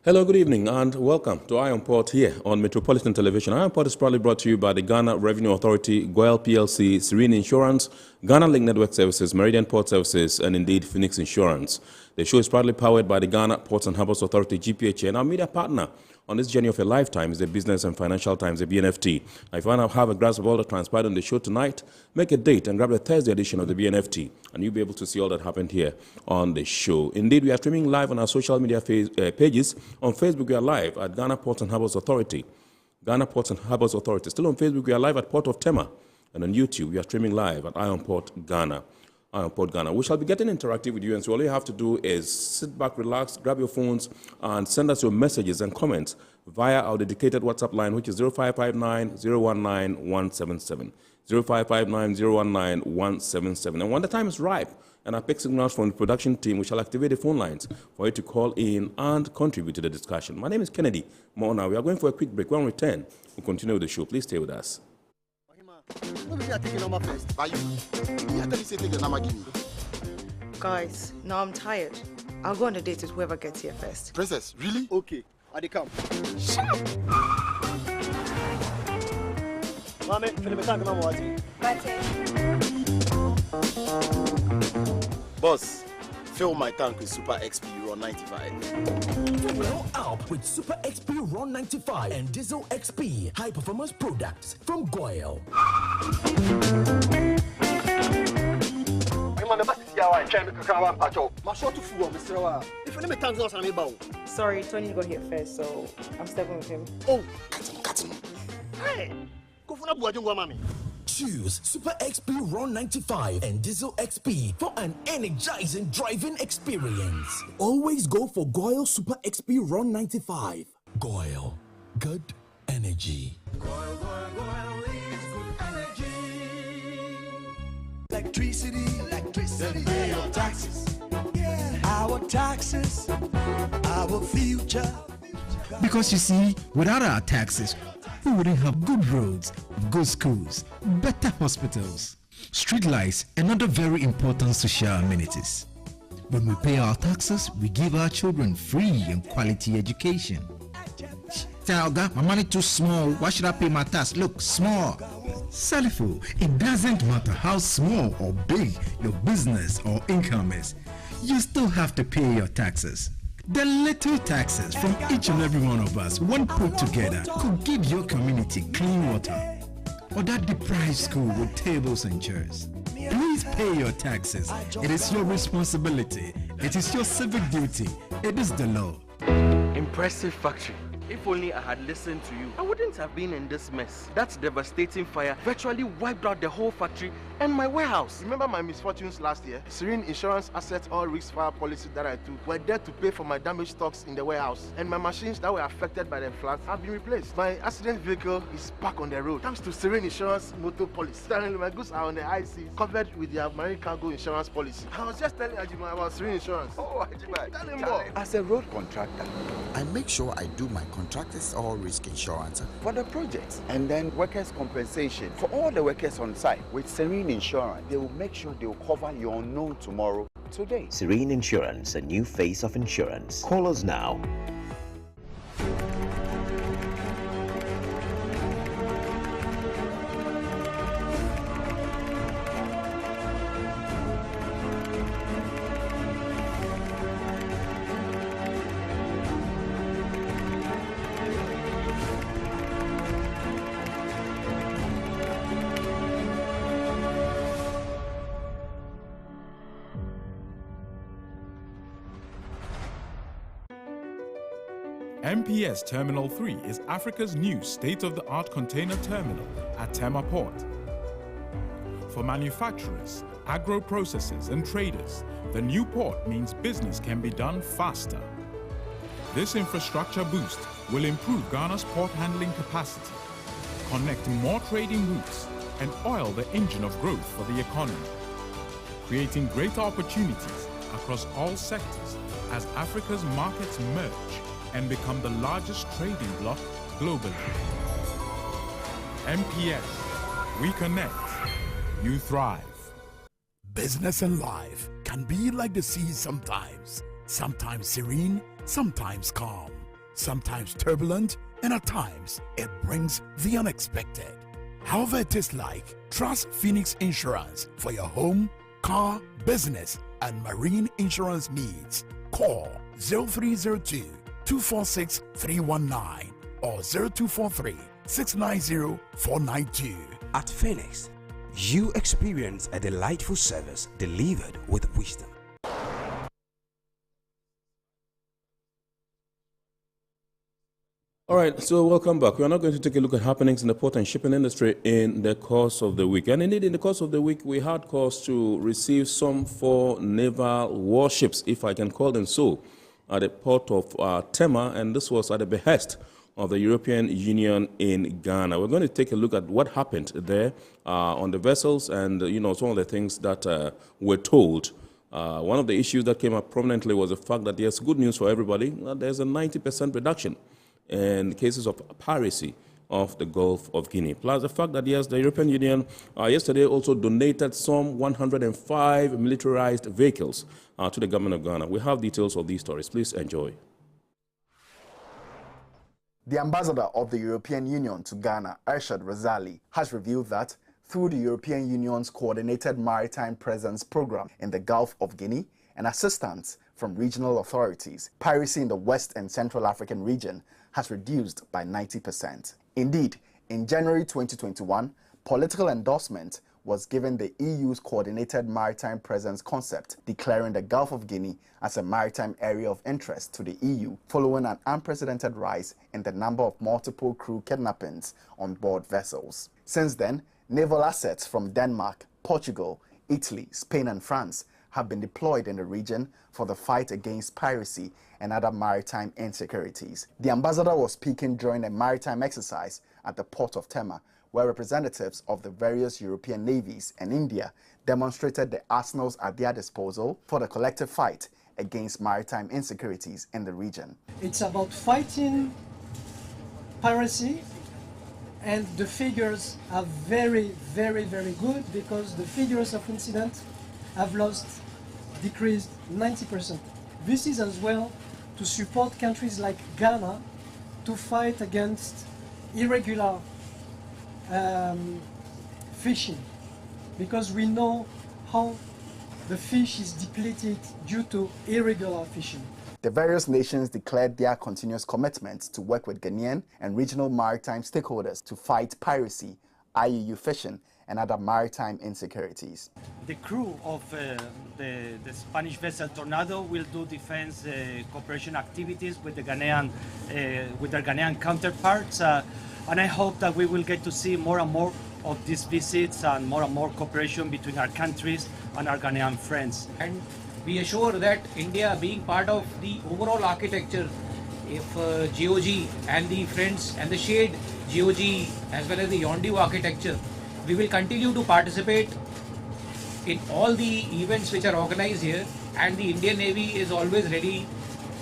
Hello, good evening, and welcome to Iron Port here on Metropolitan Television. Iron Port is proudly brought to you by the Ghana Revenue Authority, GOIL PLC, Serene Insurance, Ghana Link Network Services, Meridian Port Services, and indeed Phoenix Insurance. The show is proudly powered by the Ghana Ports and Harbours Authority-GPHA, and our media partner on this journey of a lifetime is the Business and Financial Times, the BNFT. Now, if you want to have a grasp of all that transpired on the show tonight, make a date and grab the Thursday edition of the BNFT, and you'll be able to see all that happened here on the show. Indeed, we are streaming live on our social media pages. On Facebook, we are live at Ghana Ports and Harbours Authority. Ghana Ports and Harbours Authority. Still on Facebook, we are live at Port of Tema. And on YouTube, we are streaming live at Iron Port Ghana. Iron Port Ghana. We shall be getting interactive with you, and so all you have to do is sit back, relax, grab your phones, and send us your messages and comments via our dedicated WhatsApp line, which is 0559-019-177. 0559-019-177. And when the time is ripe and our pick signals from the production team, we shall activate the phone lines for you to call in and contribute to the discussion. My name is Kennedy Mona. We are going for a quick break. When we return, we'll continue with the show. Please stay with us. Guys, now I'm tired. I'll go on a date with whoever gets here first. Princess, really? Okay, I come. Shut up! Mame, Boss, fill my tank with Super XP Ron 95. Fill up with Super XP Ron 95 and Diesel XP high performance products from GOIL. Sorry, Tony got here first, so I'm stepping with him. Oh, cut him. Hey, go for mommy. Choose Super XP Ron 95 and Diesel XP for an energizing driving experience. Always go for GOIL Super XP Ron 95. GOIL, good energy. GOIL is good energy. Electricity, then pay your taxes. Yeah, our taxes, our future. Because you see, without our taxes, we wouldn't have good roads, good schools, better hospitals, street lights, and other very important social amenities. When we pay our taxes, we give our children free and quality education. Talga, my money too small. Why should I pay my tax? Look, small. Salifo, it doesn't matter how small or big your business or income is. You still have to pay your taxes. The little taxes from each and every one of us, when put together, could give your community clean water or that deprived school with tables and chairs. Please pay your taxes. It is your responsibility. It is your civic duty. It is the law. Impressive factory. If only I had listened to you, I wouldn't have been in this mess. That devastating fire virtually wiped out the whole factory and my warehouse. Remember my misfortunes last year? Serene Insurance Asset All Risk Fire policy that I took were there to pay for my damaged stocks in the warehouse, and my machines that were affected by the floods have been replaced. My accident vehicle is back on the road thanks to Serene Insurance motor policy. Suddenly my goods are on the high seas, covered with their marine cargo insurance policy. I was just telling Ajima about Serene Insurance. Oh, Ajima, tell him more. As a road contractor, I make sure I do my contractors all risk insurance for the projects and then workers' compensation for all the workers on site. With Serene Insurance, they will make sure they will cover your unknown tomorrow today. Serene Insurance, a new face of insurance. Call us now. MPS Terminal 3 is Africa's new state-of-the-art container terminal at Tema Port. For manufacturers, agro-processors and traders, the new port means business can be done faster. This infrastructure boost will improve Ghana's port handling capacity, connect more trading routes, and oil the engine of growth for the economy, creating greater opportunities across all sectors as Africa's markets merge and become the largest trading bloc globally. MPS, we connect, you thrive. Business and life can be like the sea sometimes serene, sometimes calm. sometimes turbulent, and at times it brings the unexpected. However it is like, trust Phoenix Insurance for your home, car, business, and marine insurance needs. Call 0302 246 319 or 0243 690 492. At Phoenix, you experience a delightful service delivered with wisdom. All right, so welcome back. We are now going to take a look at happenings in the port and shipping industry in the course of the week. And indeed, in the course of the week, we had cause to receive some 4 naval warships, if I can call them so, at the port of Tema, and this was at the behest of the European Union in Ghana. We're going to take a look at what happened there on the vessels and, some of the things that were told. One of the issues that came up prominently was the fact that there's good news for everybody. There's a 90% reduction in cases of piracy of the Gulf of Guinea. Plus the fact that, yes, the European Union yesterday also donated some 105 militarized vehicles to the government of Ghana. We have details of these stories. Please enjoy. The ambassador of the European Union to Ghana, Arshad Razali, has revealed that through the European Union's Coordinated Maritime Presence Program in the Gulf of Guinea and assistance from regional authorities, piracy in the West and Central African region has reduced by 90%. Indeed, in January 2021, political endorsement was given the EU's Coordinated Maritime Presence concept, declaring the Gulf of Guinea as a maritime area of interest to the EU, following an unprecedented rise in the number of multiple crew kidnappings on board vessels. Since then, naval assets from Denmark, Portugal, Italy, Spain, and France have been deployed in the region for the fight against piracy and other maritime insecurities. The ambassador was speaking during a maritime exercise at the port of Tema, where representatives of the various European navies and India demonstrated the arsenals at their disposal for the collective fight against maritime insecurities in the region. It's about fighting piracy, and the figures are very, very, very good, because the figures of incidents have decreased 90%. This is as well to support countries like Ghana to fight against irregular fishing, because we know how the fish is depleted due to irregular fishing. The various nations declared their continuous commitment to work with Ghanaian and regional maritime stakeholders to fight piracy, IUU fishing, and other maritime insecurities. The crew of the Spanish vessel Tornado will do defense cooperation activities with the Ghanaian, with their Ghanaian counterparts, and I hope that we will get to see more and more of these visits and more cooperation between our countries and our Ghanaian friends. And be assured that India, being part of the overall architecture, if GOG and the friends and the shared GOG as well as the Yondu architecture, we will continue to participate in all the events which are organized here, and the Indian Navy is always ready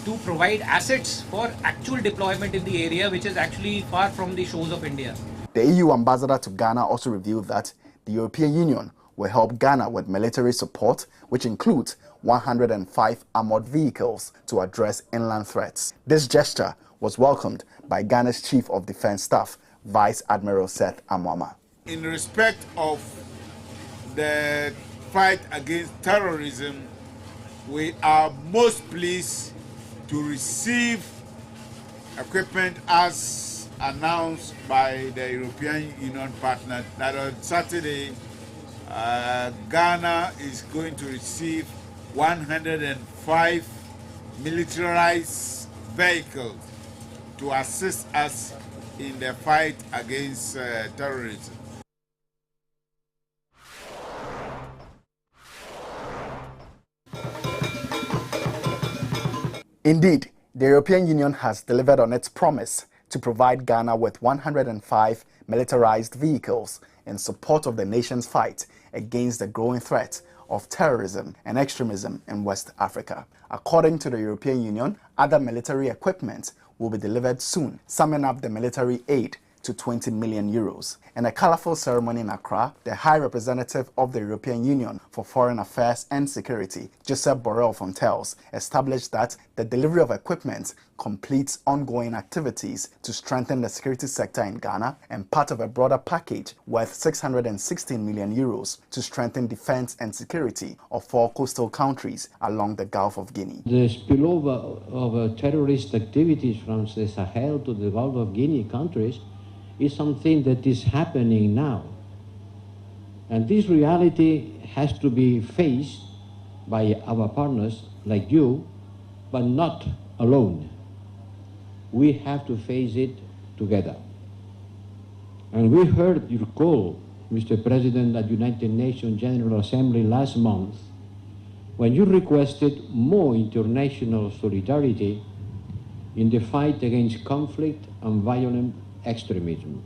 to provide assets for actual deployment in the area, which is actually far from the shores of India. The EU ambassador to Ghana also revealed that the European Union will help Ghana with military support, which includes 105 armored vehicles to address inland threats. This gesture was welcomed by Ghana's Chief of Defense Staff, Vice Admiral Seth Amwama. In respect of the fight against terrorism, we are most pleased to receive equipment as announced by the European Union partner that on Saturday Ghana is going to receive 105 militarized vehicles to assist us in the fight against terrorism. Indeed, the European Union has delivered on its promise to provide Ghana with 105 militarized vehicles in support of the nation's fight against the growing threat of terrorism and extremism in West Africa. According to the European Union, other military equipment will be delivered soon, summing up the military aid to 20 million euros. In a colorful ceremony in Accra, the High Representative of the European Union for Foreign Affairs and Security, Joseph Borrell Fontelles, established that the delivery of equipment completes ongoing activities to strengthen the security sector in Ghana and part of a broader package worth 616 million euros to strengthen defense and security of 4 coastal countries along the Gulf of Guinea. The spillover of terrorist activities from the Sahel to the Gulf of Guinea countries is something that is happening now. And this reality has to be faced by our partners like you, but not alone. We have to face it together. And we heard your call, Mr. President, at United Nations General Assembly last month, when you requested more international solidarity in the fight against conflict and violent extremism.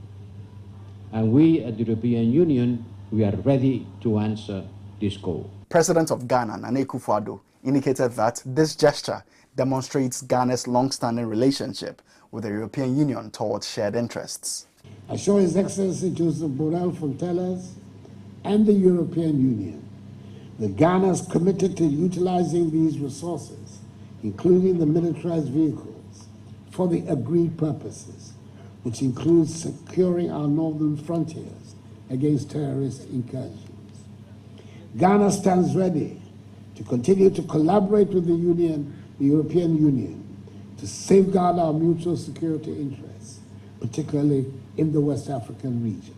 And we at the European Union, we are ready to answer this call. President of Ghana, Nana Akufo-Addo, indicated that this gesture demonstrates Ghana's long-standing relationship with the European Union towards shared interests. I assure His Excellency Joseph Borrell Fontelles and the European Union that Ghana is committed to utilizing these resources, including the militarized vehicles, for the agreed purposes, which includes securing our northern frontiers against terrorist incursions. Ghana stands ready to continue to collaborate with the European Union, to safeguard our mutual security interests, particularly in the West African region.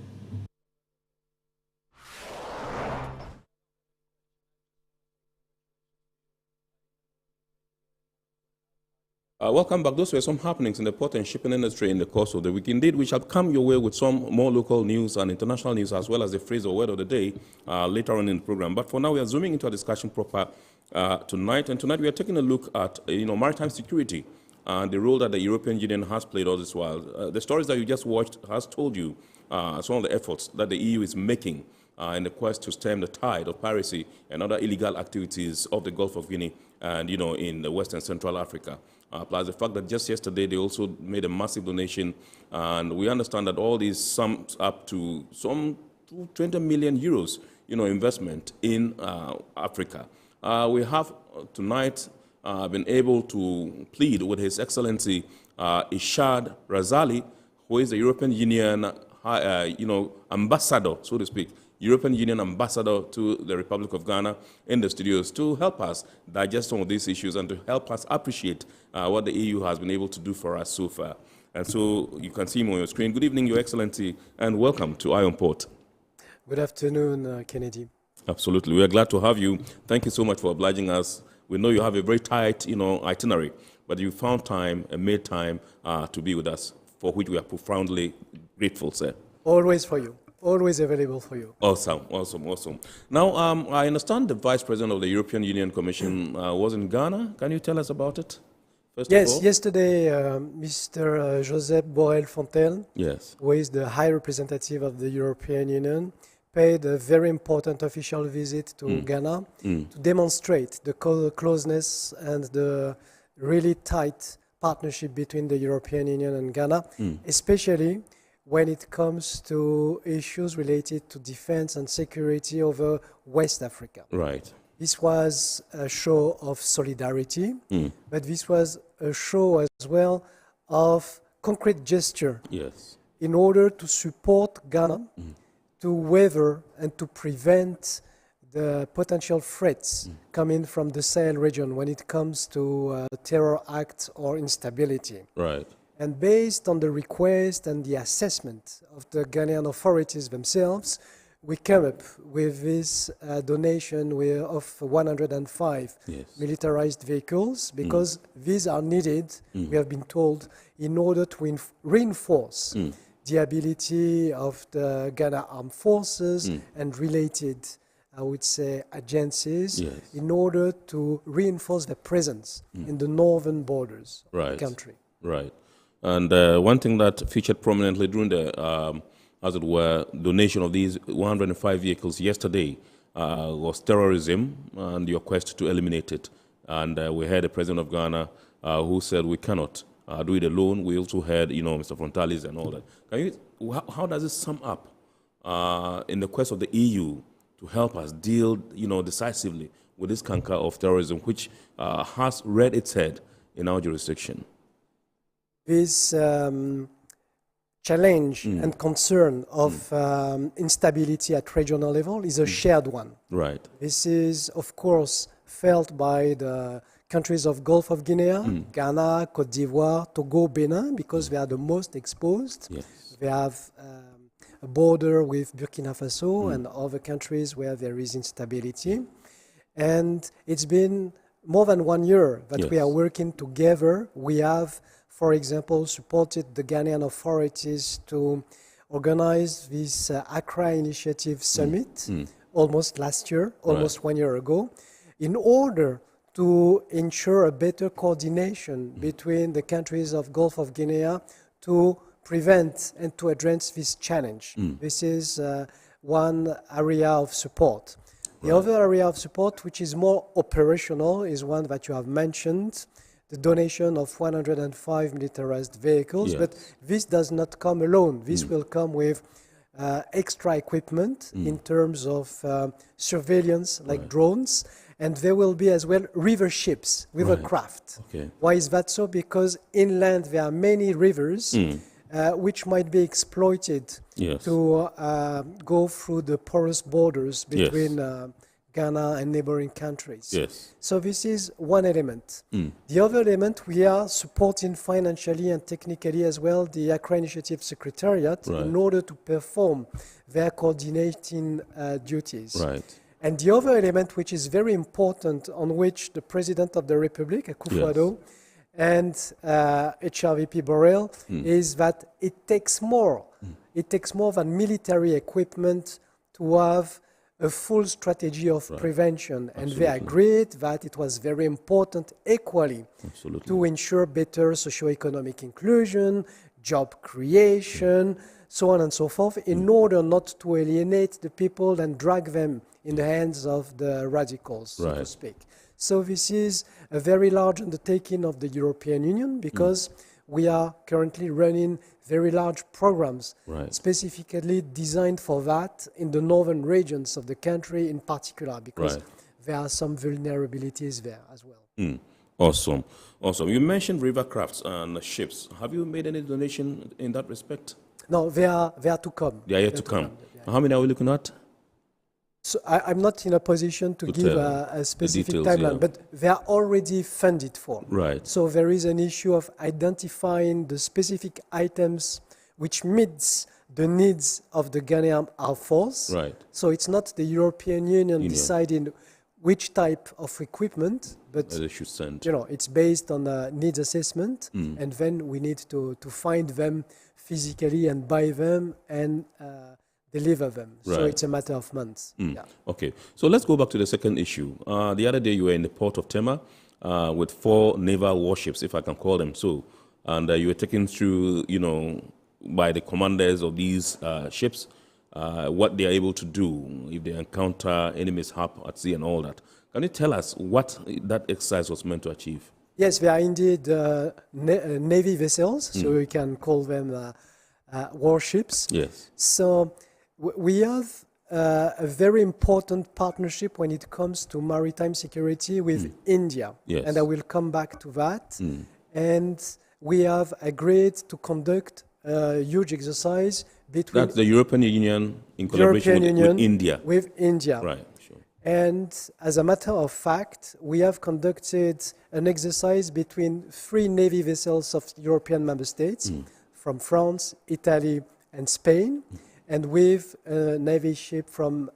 Welcome back. Those were some happenings in the port and shipping industry in the course of the week. Indeed, we shall come your way with some more local news and international news, as well as the phrase or word of the day later on in the program. But for now, we are zooming into a discussion proper tonight. And tonight, we are taking a look at maritime security and the role that the European Union has played all this while. The stories that you just watched has told you some of the efforts that the EU is making in the quest to stem the tide of piracy and other illegal activities of the Gulf of Guinea and, in the West and Central Africa. Plus the fact that just yesterday they also made a massive donation, and we understand that all these sums up to some 20 million euros, investment in Africa. We have tonight been able to plead with His Excellency Ishad Razali, who is the European Union, ambassador, so to speak, European Union ambassador to the Republic of Ghana, in the studios to help us digest some of these issues and to help us appreciate what the EU has been able to do for us so far. And so you can see him on your screen. Good evening, Your Excellency, and welcome to Iron Port. Good afternoon, Kennedy. Absolutely. We are glad to have you. Thank you so much for obliging us. We know you have a very tight, itinerary, but you found time and made time to be with us, for which we are profoundly grateful, sir. Always for you. Always available for you. Awesome. Now, I understand the Vice President of the European Union Commission was in Ghana. Can you tell us about it? Yes, yesterday, Mr. Joseph Borrell Fontelles, who is the High Representative of the European Union, paid a very important official visit to Ghana to demonstrate the closeness and the really tight partnership between the European Union and Ghana, especially when it comes to issues related to defense and security over West Africa. Right. This was a show of solidarity, but this was a show as well of concrete gesture in order to support Ghana to weather and to prevent the potential threats coming from the Sahel region when it comes to terror acts or instability. Right. And based on the request and the assessment of the Ghanaian authorities themselves, we came up with this donation of 105 militarized vehicles, because these are needed, we have been told, in order to reinforce the ability of the Ghana Armed Forces and related, I would say, agencies in order to reinforce their presence in the northern borders of the country. Right. And one thing that featured prominently during the, as it were, donation of these 105 vehicles yesterday was terrorism and your quest to eliminate it. And we heard the President of Ghana who said we cannot do it alone. We also heard, Mr. Fontelles and all that. Can you how does it sum up in the quest of the EU to help us deal, decisively with this canker of terrorism, which has reared its head in our jurisdiction? This challenge and concern of instability at regional level is a shared one. Right. This is, of course, felt by the countries of Gulf of Guinea, Ghana, Côte d'Ivoire, Togo, Benin, because they are the most exposed. Yes. They have a border with Burkina Faso and other countries where there is instability. And it's been more than 1 year that we are working together. We have, for example, supported the Ghanaian authorities to organize this Accra Initiative Summit almost last year, almost 1 year ago, in order to ensure a better coordination between the countries of Gulf of Guinea to prevent and to address this challenge. This is one area of support. The other area of support, which is more operational, is one that you have mentioned, the donation of 105 militarized vehicles. But this does not come alone. This will come with extra equipment in terms of surveillance, like drones. And there will be as well river ships with a craft. Okay. Why is that so? Because inland there are many rivers which might be exploited to go through the porous borders between Ghana and neighboring countries. Yes. So this is one element. The other element, we are supporting financially and technically as well the Accra Initiative Secretariat in order to perform their coordinating duties. Right. And the other element, which is very important, on which the President of the Republic, Akufo-Addo, and HRVP Borrell, is that it takes more. It takes more than military equipment to have a full strategy of prevention. And they agreed that it was very important equally to ensure better socioeconomic inclusion, job creation, so on and so forth, in order not to alienate the people and drag them in the hands of the radicals, so to speak. So this is a very large undertaking of the European Union because we are currently running very large programs specifically designed for that in the northern regions of the country in particular, because there are some vulnerabilities there as well. Awesome. Awesome. You mentioned river crafts and ships. Have you made any donation in that respect? No, they are to come. They are yet to come. How many are we looking at? So I'm not in a position to give a specific timeline, but they are already funded for. Right. So there is an issue of identifying the specific items which meets the needs of the Ghanaian Armed Force. Right. So it's not the European Union deciding which type of equipment, but they should send. It's based on a needs assessment, and then we need to find them physically and buy them and deliver them. So it's a matter of months. Okay, so let's go back to the second issue. The other day you were in the port of Tema with 4 naval warships, if I can call them so, and you were taken through, by the commanders of these ships, what they are able to do if they encounter any mishap at sea and all that. Can you tell us what that exercise was meant to achieve? Yes, they are indeed Navy vessels, so we can call them warships. Yes. So we have a very important partnership when it comes to maritime security with India. Yes. And I will come back to that. And we have agreed to conduct a huge exercise between... That's the European Union in collaboration with India. With India. Right, sure. And as a matter of fact, we have conducted an exercise between 3 Navy vessels of European member states, from France, Italy, and Spain, and with a Navy ship from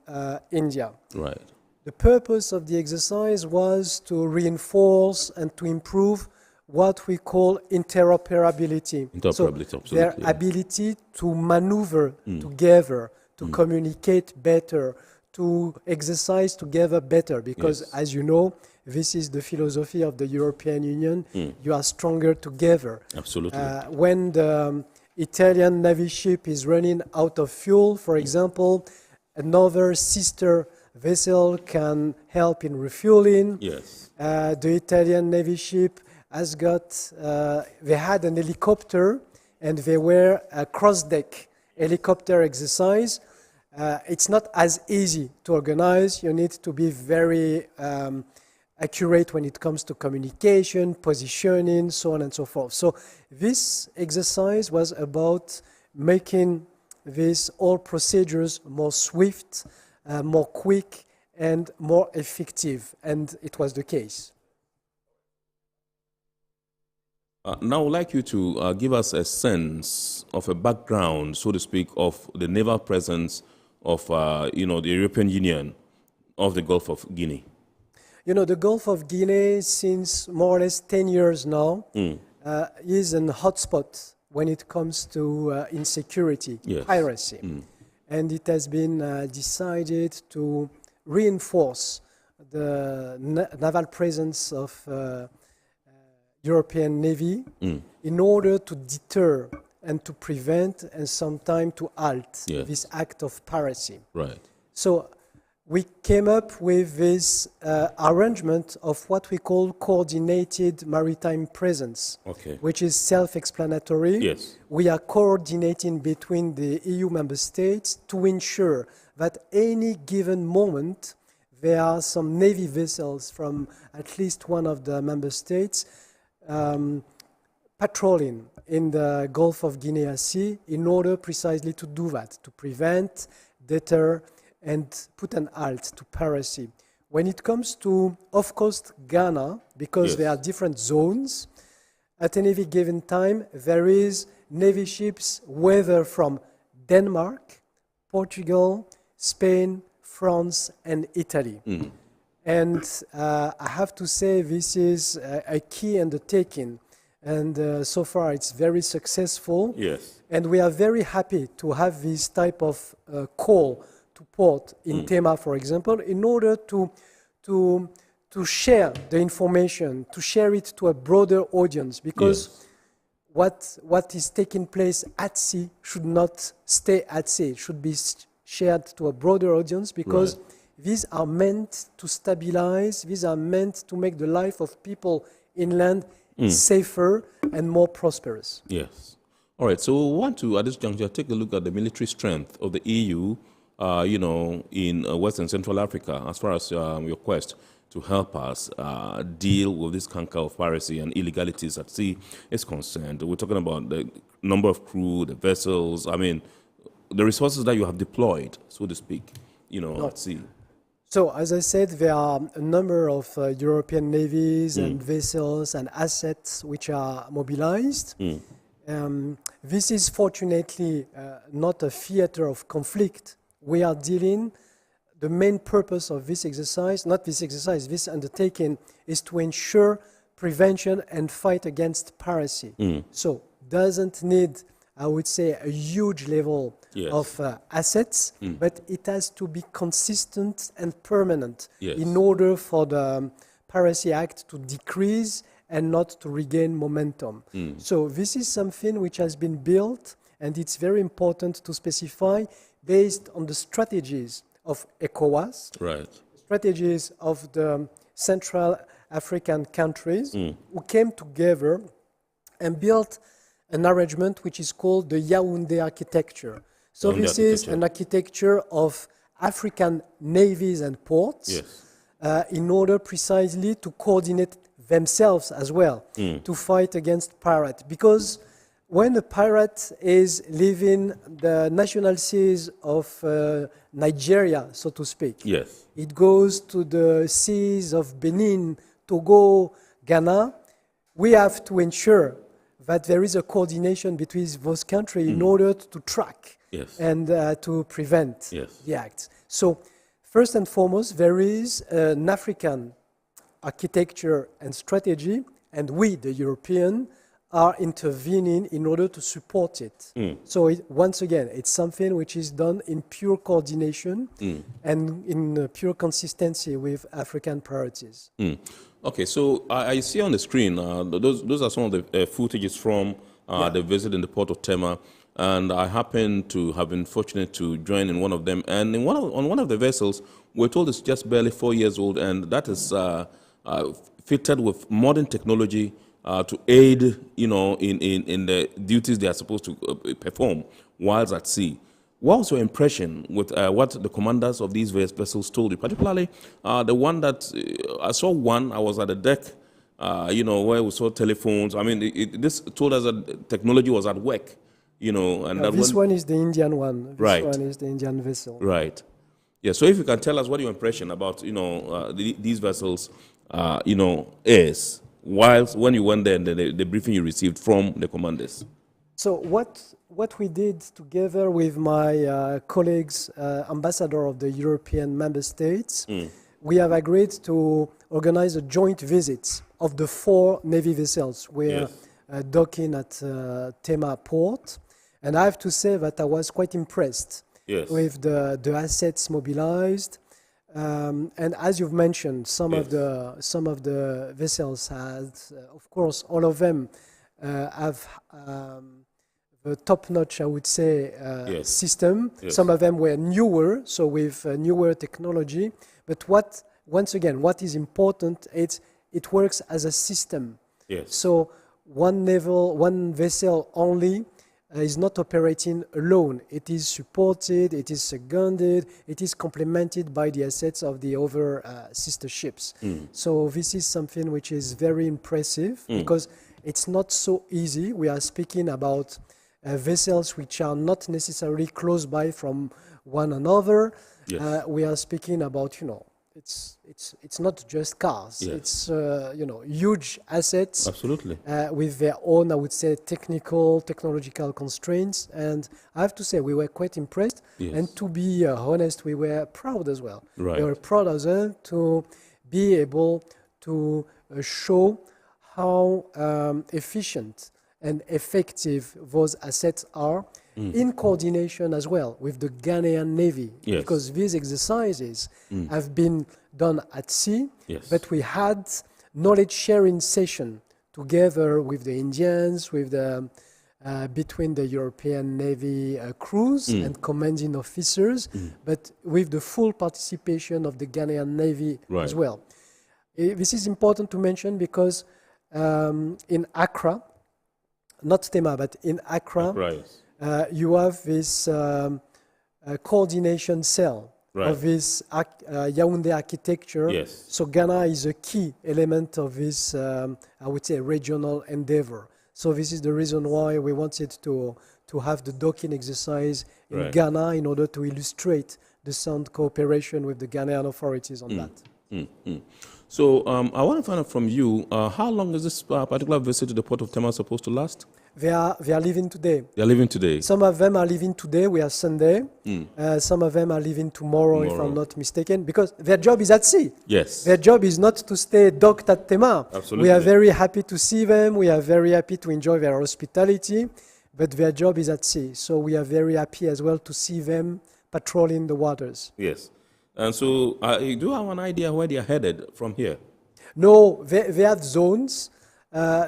India. Right. The purpose of the exercise was to reinforce and to improve what we call interoperability. So their ability to maneuver together, to communicate better, to exercise together better, because as you know, this is the philosophy of the European Union. You are stronger together. Absolutely. When the Italian Navy ship is running out of fuel, for example, another sister vessel can help in refueling. Yes. The Italian Navy ship has got, they had an helicopter and they were a cross-deck helicopter exercise. It's not as easy to organize. You need to be very accurate when it comes to communication, positioning, so on and so forth. So this exercise was about making these all procedures more swift, more quick, and more effective, and it was the case. Now, I would like you to give us a sense of a background, so to speak, of the naval presence of, the European Union of the Gulf of Guinea. You know, the Gulf of Guinea, since more or less 10 years now, is a hotspot when it comes to insecurity, piracy. And it has been decided to reinforce the naval presence of European Navy in order to deter and to prevent and sometimes to halt this act of piracy. Right. So we came up with this arrangement of what we call coordinated maritime presence, which is self-explanatory. Yes. We are coordinating between the EU member states to ensure that any given moment there are some Navy vessels from at least one of the member states patrolling in the Gulf of Guinea Sea in order precisely to do that, to prevent, deter, and put an halt to piracy. When it comes to off-coast Ghana, because there are different zones, at any given time, there is Navy ships, whether from Denmark, Portugal, Spain, France, and Italy. And I have to say this is a key undertaking. And so far it's very successful. Yes. And we are very happy to have this type of call to port in Tema, for example, in order to share the information, to share it to a broader audience, because what is taking place at sea should not stay at sea. It should be shared to a broader audience, because these are meant to stabilize, these are meant to make the life of people inland safer and more prosperous. Yes. All right, so we want to, at this juncture, take a look at the military strength of the EU, in West and Central Africa, as far as your quest to help us deal with this canker of piracy and illegalities at sea is concerned. We're talking about the number of crew, the vessels, I mean, the resources that you have deployed, so to speak, at sea. So, as I said, there are a number of European navies and vessels and assets which are mobilized. This is fortunately not a theater of conflict. We are dealing, the main purpose of this exercise, not this exercise, this undertaking, is to ensure prevention and fight against piracy. So, doesn't need, I would say, a huge level of assets, but it has to be consistent and permanent in order for the Piracy Act to decrease and not to regain momentum. So this is something which has been built, and it's very important to specify based on the strategies of ECOWAS, strategies of the Central African countries, who came together and built an arrangement which is called the Yaoundé architecture. So this is an architecture of African navies and ports in order precisely to coordinate themselves as well to fight against pirates. Because when a pirate is leaving the national seas of Nigeria, so to speak, it goes to the seas of Benin, Togo, Ghana, we have to ensure that there is a coordination between those countries in order to track and to prevent the acts. So, first and foremost, there is an African architecture and strategy, and we, the European, are intervening in order to support it. So, once again, it's something which is done in pure coordination and in pure consistency with African priorities. Okay, so I see on the screen, those are some of the footages from the visit in the port of Tema, and I happen to have been fortunate to join in one of them. And in on one of the vessels, we're told it's just barely 4 years old, and that is fitted with modern technology to aid, in the duties they are supposed to perform whilst at sea. What was your impression with what the commanders of these various vessels told you, particularly the one that I saw one, I was at the deck, where we saw telephones. I mean, this told us that technology was at work, and that this one is the Indian one. This one is the Indian vessel. Right. Yeah, so if you can tell us what your impression about, these vessels, is, whilst when you went there and the briefing you received from the commanders. So what we did together with my colleagues, ambassador of the European member states, we have agreed to organize a joint visit of the 4 Navy vessels. We're docking at Tema port. And I have to say that I was quite impressed with the assets mobilized. And as you've mentioned, some of the vessels had, of course, all of them have the top-notch, I would say, system. Some of them were newer, so with newer technology. But once again, what is important, it works as a system. So one vessel only is not operating alone. It is supported, it is seconded, it is complemented by the assets of the other sister ships. So this is something which is very impressive because it's not so easy. We are speaking about vessels which are not necessarily close by from one another. We are speaking about, it's not just cars. It's huge assets. Absolutely. With their own, I would say, technological constraints. And I have to say, we were quite impressed. And to be honest, we were proud as well. We were proud as well to be able to show how efficient and effective those assets are in coordination as well with the Ghanaian Navy, because these exercises have been done at sea, but we had knowledge sharing session together with the Indians, with the between the European Navy crews and commanding officers, but with the full participation of the Ghanaian Navy as well. This is important to mention because in Accra, not Tema, but in Accra, you have this coordination cell of this Yaoundé architecture. So Ghana is a key element of this, I would say, regional endeavor. So this is the reason why we wanted to have the docking exercise in Ghana in order to illustrate the sound cooperation with the Ghanaian authorities on that. So I want to find out from you, how long is this particular visit to the port of Tema supposed to last? They are leaving today. They are leaving today. Some of them are leaving today. We are Sunday. Some of them are leaving tomorrow, if I'm not mistaken, because their job is at sea. Their job is not to stay docked at Tema. Absolutely. We are very happy to see them. We are very happy to enjoy their hospitality, but their job is at sea. So we are very happy as well to see them patrolling the waters. And so, do you have an idea where they are headed from here? No, they have zones.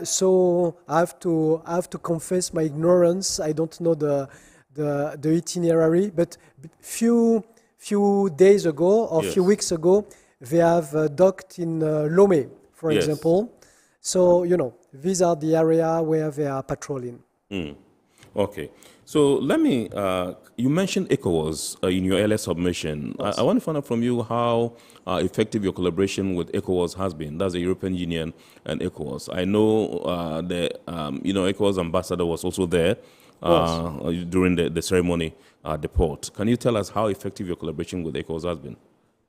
So I have to confess my ignorance. I don't know the itinerary, but few days ago or few weeks ago, they have docked in Lomé, for example. So these are the area where they are patrolling. Okay. So let me, you mentioned ECOWAS in your earlier submission. I want to find out from you how effective your collaboration with ECOWAS has been. That's the European Union and ECOWAS. I know ECOWAS ambassador was also there during the ceremony at the port. Can you tell us how effective your collaboration with ECOWAS has been?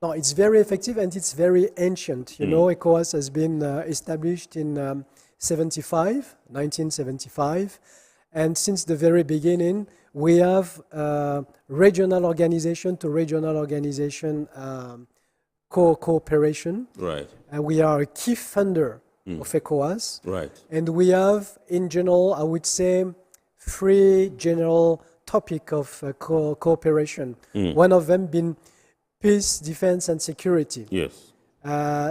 No, it's very effective and it's very ancient. ECOWAS has been established in 1975. And since the very beginning, we have regional organization to regional organization cooperation. And we are a key funder of ECOWAS. And we have, in general, I would say, 3 general topics of cooperation. One of them being peace, defense, and security.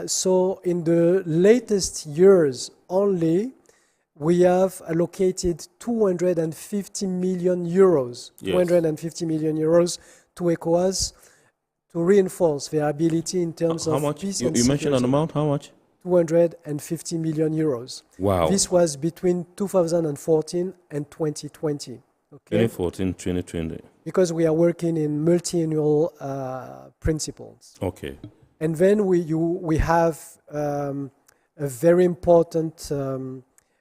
So in the latest years only, we have allocated 250 million euros, 250 million euros to ECOWAS to reinforce their ability in terms of peace and security. You mentioned an amount, how much? 250 million euros. Wow. This was between 2014 and 2020. Okay? 2014, 2020. Because we are working in multi-annual principles. Okay. And then we have a very important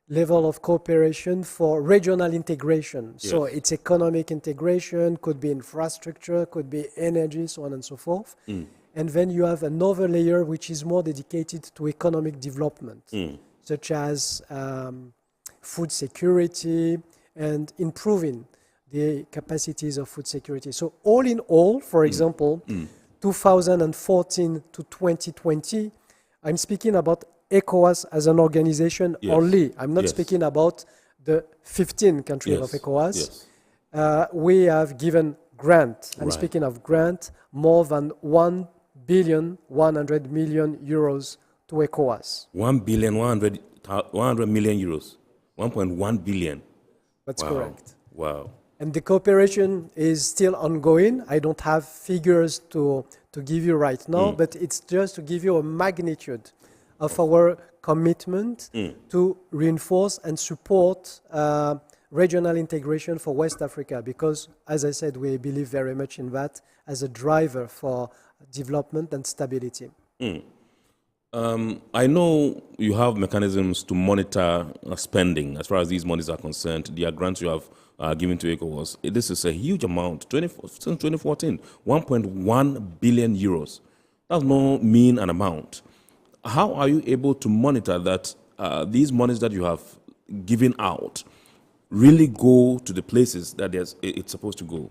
level of cooperation for regional integration. Yes. So it's economic integration, could be infrastructure, could be energy, so on and so forth. And then you have another layer which is more dedicated to economic development, such as food security and improving the capacities of food security. So all in all, for example, 2014 to 2020, I'm speaking about ECOWAS as an organization only. I'm not speaking about the 15 countries of ECOWAS. We have given grant. I'm speaking of grant, more than 1,100 million euros to ECOWAS. 1,100 million euros. 1.1 billion. That's correct. Wow. And the cooperation is still ongoing. I don't have figures to give you right now, but it's just to give you a magnitude of our commitment to reinforce and support regional integration for West Africa, because, as I said, we believe very much in that as a driver for development and stability. I know you have mechanisms to monitor spending as far as these monies are concerned. The grants you have given to ECOWAS, this is a huge amount. Since 2014, 1.1 billion euros. That's no mean an amount. How are you able to monitor that these monies that you have given out really go to the places that it's supposed to go?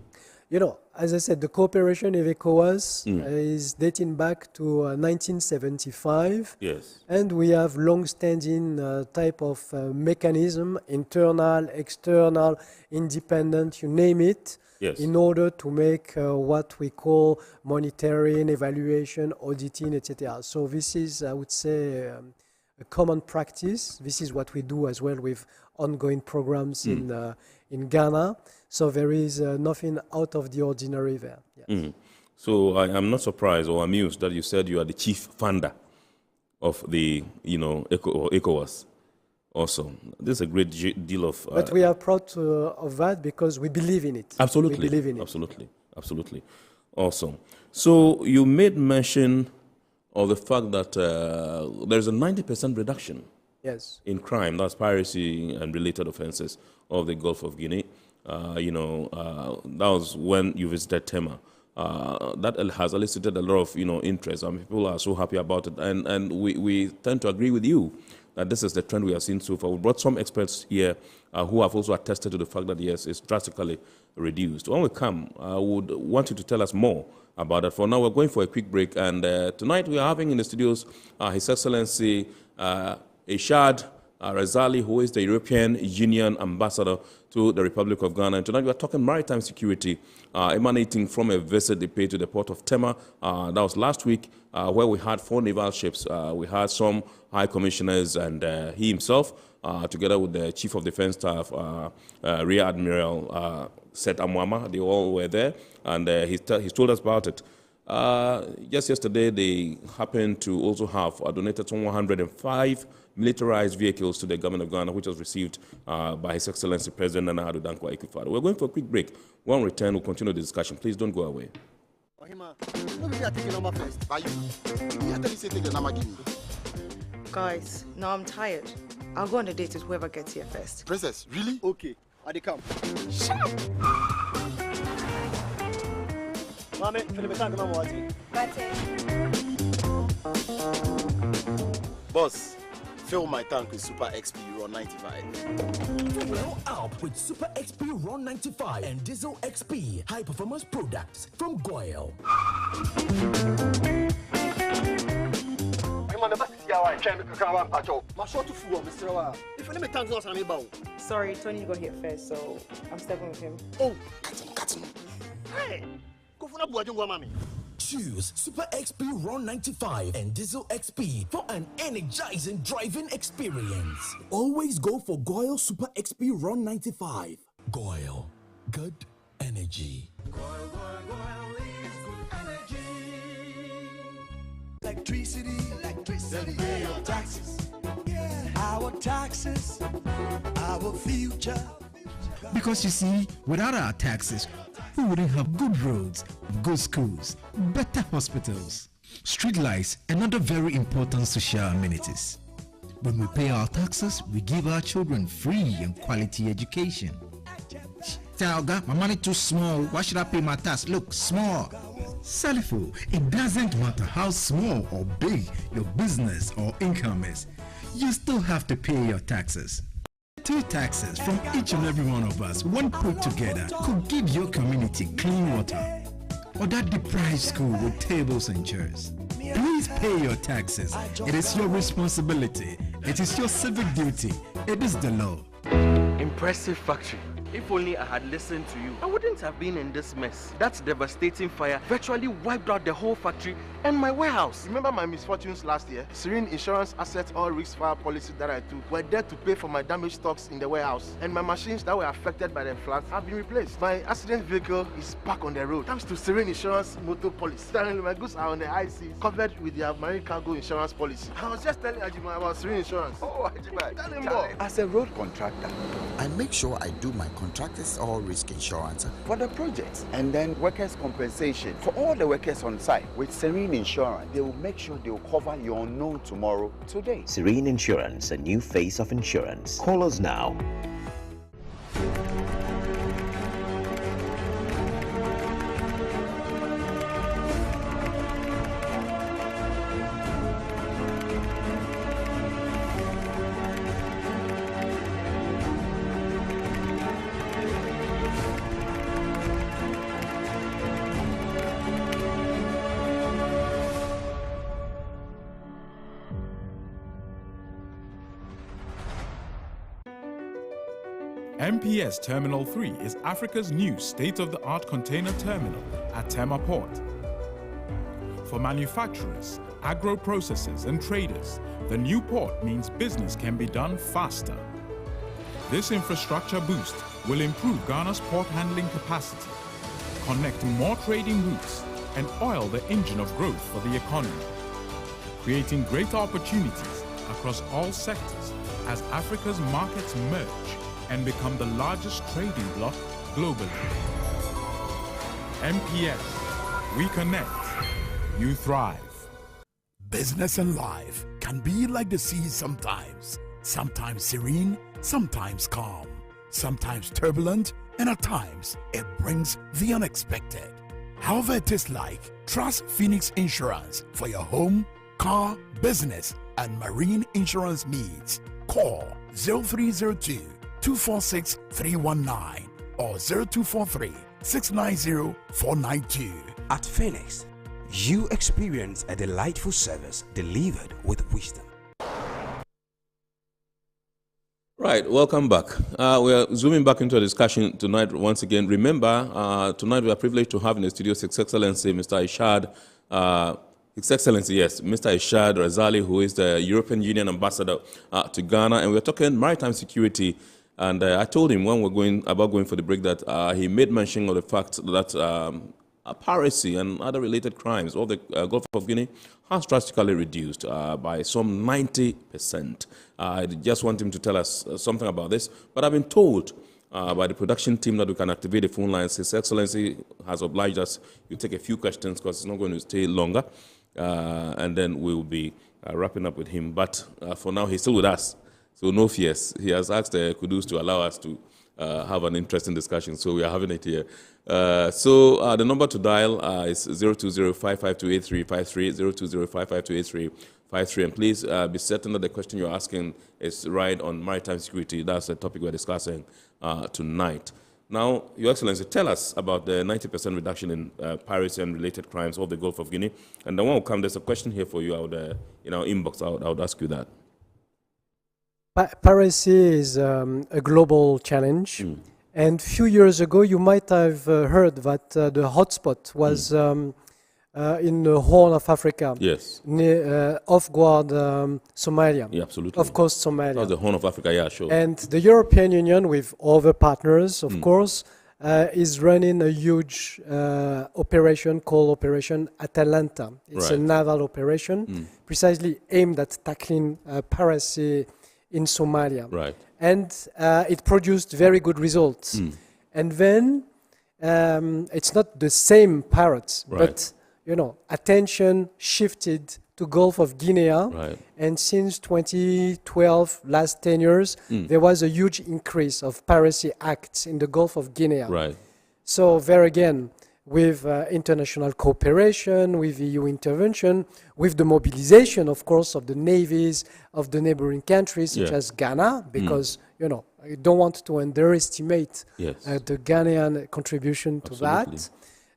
You know, as I said, the cooperation with ECOWAS is dating back to 1975. Yes. And we have long-standing type of mechanism, internal, external, independent, you name it, in order to make what we call monitoring, evaluation, auditing, etc. So this is, I would say, a common practice. This is what we do as well with ongoing programs in Ghana. So there is nothing out of the ordinary there. Yes. So I am not surprised or amused that you said you are the chief funder of the, ECOWAS. Also, this is a great deal of. But we are proud of that because we believe in it. Absolutely. We believe in it. Absolutely. Awesome. So you made mention of the fact that there's a 90% reduction. Yes. In crime, that's piracy and related offenses of the Gulf of Guinea. That was when you visited Tema. That has elicited a lot of interest. People are so happy about it, and we tend to agree with you that this is the trend we have seen so far. We brought some experts here who have also attested to the fact that yes, it's drastically reduced. When we come, I would want you to tell us more about that. For now, we're going for a quick break, and tonight we are having in the studios His Excellency Ishad Razali, who is the European Union ambassador to the Republic of Ghana. And tonight we are talking maritime security emanating from a visit they paid to the port of Tema. That was last week, where we had 4 naval ships. We had some high commissioners and he himself, together with the Chief of Defense Staff, Rear Admiral Seth Amwama. They all were there, and he told us about it. Just yesterday, they happened to also have donated some 105 militarized vehicles to the government of Ghana, which was received by His Excellency President Nana Addo Dankwa Akufo-Addo. We're going for a quick break. When we return, we'll continue the discussion. Please don't go away. Guys, now I'm tired. I'll go on a date with whoever gets here first. Princess, really? Okay, I come. Shut up! Boss, fill my tank with Super XP Ron 95. Fuel up with Super XP Ron 95 and Diesel XP high performance products from Goyle. Sorry, Tony got here first, so I'm stepping with him. Oh, cut him. Hey, go for Choose Super XP Ron 95 and Diesel XP for an energizing driving experience. Always go for Goyle Super XP Ron 95. Goyle, good energy. Electricity, pay your taxes. Yeah. Our taxes, our future. Because you see, without our taxes, we wouldn't have good roads, good schools, better hospitals, street lights, and other very important social amenities. When we pay our taxes, we give our children free and quality education. Talga, my money too small. Why should I pay my tax? Look, small. Salifo, it doesn't matter how small or big your business or income is. You still have to pay your taxes. 2 taxes from each and every one of us, when put together, could give your community clean water or that deprived school with tables and chairs. Please pay your taxes. It is your responsibility. It is your civic duty. It is the law. Impressive factory. If only I had listened to you, I wouldn't have been in this mess. That devastating fire virtually wiped out the whole factory and my warehouse. Remember my misfortunes last year? Serene Insurance Asset All Risk Fire policy that I took were there to pay for my damaged stocks in the warehouse. And my machines that were affected by the floods have been replaced. My accident vehicle is back on the road thanks to Serene Insurance motor policy. My goods are on the IC, covered with their marine cargo insurance policy. I was just telling Ajima about Serene Insurance. Oh, Ajima, tell him more. As a road contractor, I make sure I do my contractors all risk insurance for the projects and then workers' compensation for all the workers on site. With Serene Insurance, they will make sure they will cover your unknown tomorrow today. Serene Insurance, a new face of insurance. Call us now. MPS Terminal 3 is Africa's new state-of-the-art container terminal at Tema Port. For manufacturers, agro-processors and traders, the new port means business can be done faster. This infrastructure boost will improve Ghana's port handling capacity, connect more trading routes, and oil the engine of growth for the economy, creating greater opportunities across all sectors as Africa's markets merge and become the largest trading bloc globally. MPS, we connect, you thrive. Business and life can be like the sea sometimes. Sometimes serene, sometimes calm, sometimes turbulent, and at times it brings the unexpected. However it is like, trust Phoenix Insurance for your home, car, business, and marine insurance needs. Call 0302 246 319 or 0243 690 492. At Phoenix, you experience a delightful service delivered with wisdom. Right, welcome back. We are zooming back into a discussion tonight once again. Remember, tonight we are privileged to have in the studio His Excellency Mr. Ishad, His Excellency, yes, Mr. Ishad Razali, who is the European Union ambassador to Ghana, and we're talking maritime security. And I told him when we're going for the break that he made mention of the fact that piracy and other related crimes of the Gulf of Guinea has drastically reduced by some 90%. I just want him to tell us something about this. But I've been told by the production team that we can activate the phone lines. His Excellency has obliged us. You take a few questions because it's not going to stay longer. And then we will be wrapping up with him. But for now, he's still with us. So no fears. He has asked Kudus to allow us to have an interesting discussion. So we are having it here. So the number to dial is 020-552-8353, 020-552-8353. And please be certain that the question you're asking is right on maritime security. That's the topic we're discussing tonight. Now, Your Excellency, tell us about the 90% reduction in piracy and related crimes of the Gulf of Guinea. And then when we come, there's a question here for you out there in our inbox. I would ask you that. Piracy is a global challenge. And a few years ago, you might have heard that the hotspot was in the Horn of Africa. Yes. Near, off-guard Somalia. Yeah, absolutely. Of course, Somalia. That's the Horn of Africa, yeah, sure. And the European Union, with other partners, of course, is running a huge operation called Operation Atalanta. It's a naval operation precisely aimed at tackling piracy in Somalia. Right. And it produced very good results. And then it's not the same pirates, Right. but attention shifted to Gulf of Guinea. Right. And since 2012, last 10 years, there was a huge increase of piracy acts in the Gulf of Guinea. Right. So there again, with international cooperation, with EU intervention, with the mobilization, of course, of the navies of the neighboring countries, such as Ghana, because, I don't want to underestimate the Ghanaian contribution to that.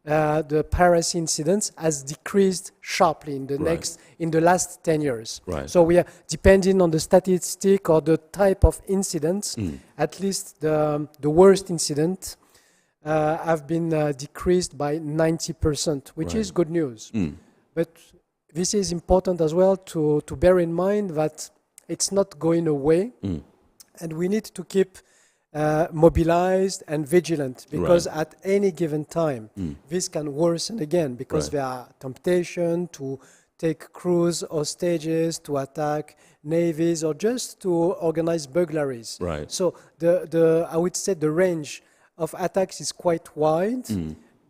The piracy incidents has decreased sharply in the last 10 years. Right. So we are depending on the statistic or the type of incidents. At least the worst incident have been decreased by 90%, which is good news. But this is important as well to bear in mind that it's not going away, and we need to keep mobilized and vigilant, because at any given time this can worsen again, because there are temptation to take crews or stages to attack navies or just to organize burglaries. Right. So I would say the range of attacks is quite wide,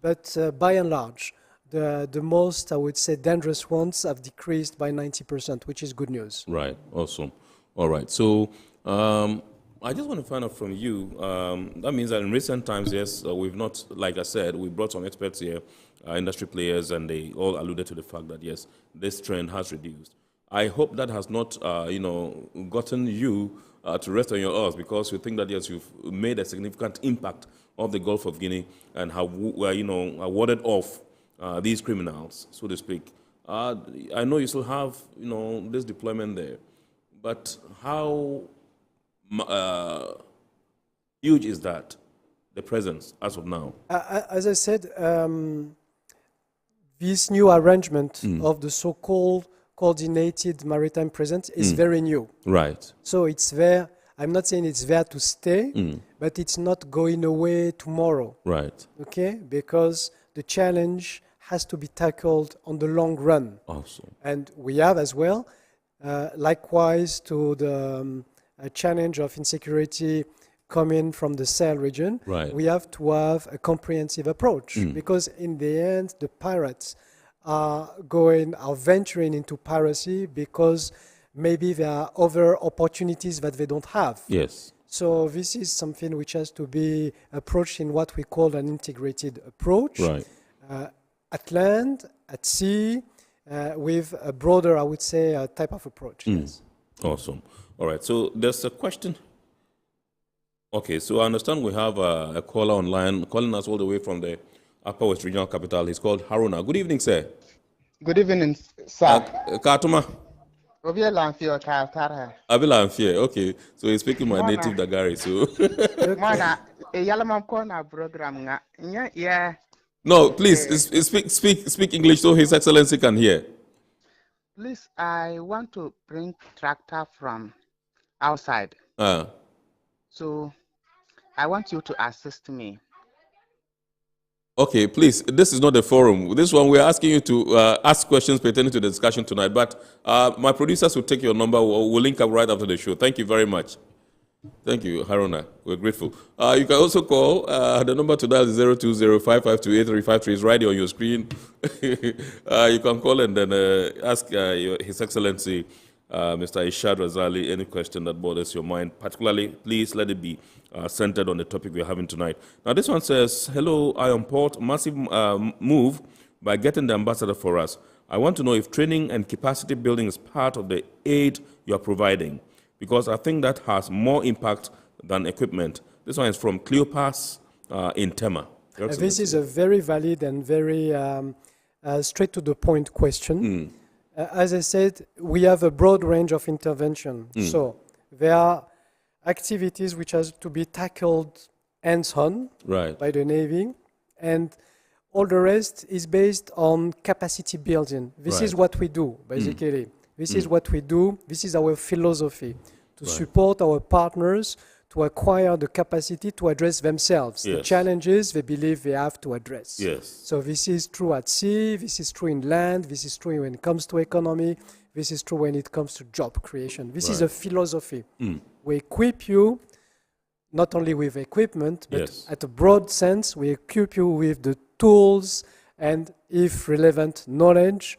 but by and large, the most, I would say, dangerous ones have decreased by 90%, which is good news. Right. Awesome. All right. So I just want to find out from you, that means that in recent times, yes, we've not, like I said, we brought some experts here, industry players, and they all alluded to the fact that, yes, this trend has reduced. I hope that has not, gotten you to rest on your oars, because you think that, yes, you've made a significant impact of the Gulf of Guinea and have, warded off these criminals, so to speak. I know you still have, this deployment there, but how huge is that, the presence as of now? As I said, this new arrangement of the so-called coordinated maritime presence is very new. Right. So it's there. I'm not saying it's there to stay, but it's not going away tomorrow. Right. Okay? Because the challenge has to be tackled on the long run. Awesome. And we have as well, likewise to the challenge of insecurity coming from the Sahel region, we have to have a comprehensive approach, because in the end, the pirates are venturing into piracy because maybe there are other opportunities that they don't have. Yes. So this is something which has to be approached in what we call an integrated approach. Right. At land, at sea, with a broader, I would say, type of approach. Yes. Awesome. All right. So there's a question. Okay. So I understand we have a caller online calling us all the way from the Upper West Regional Capital. He's called Haruna. Good evening, sir. Good evening, sir. Katuma. Abila Amfie. Okay. So he's speaking my native Dagari. So. No, please speak English so His Excellency can hear. Please, I want to bring tractor from outside. So I want you to assist me. Okay, please, this is not the forum. This one, we're asking you to ask questions pertaining to the discussion tonight, but my producers will take your number. We'll link up right after the show. Thank you very much. Thank you, Haruna. We're grateful. You can also call. The number to dial is 020-552-8353. It's right on your screen. You can call and then ask His Excellency, Mr. Ishad Razali, any question that bothers your mind. Particularly, please let it be centered on the topic we're having tonight. Now, this one says, hello, Iron Port, massive move by getting the ambassador for us. I want to know if training and capacity building is part of the aid you're providing, because I think that has more impact than equipment. This one is from Cleopas in Tema. This is a very valid and very straight to the point question. As I said, we have a broad range of intervention. So there are activities which has to be tackled hands-on by the Navy, and all the rest is based on capacity building. This is what we do, basically. This is what we do. This is our philosophy, to support our partners to acquire the capacity to address themselves, the challenges they believe they have to address. Yes. So this is true at sea, this is true in land, this is true when it comes to economy, This is true when it comes to job creation. This is a philosophy. Mm. We equip you not only with equipment, but Yes. at a broad sense, we equip you with the tools and, if relevant, knowledge,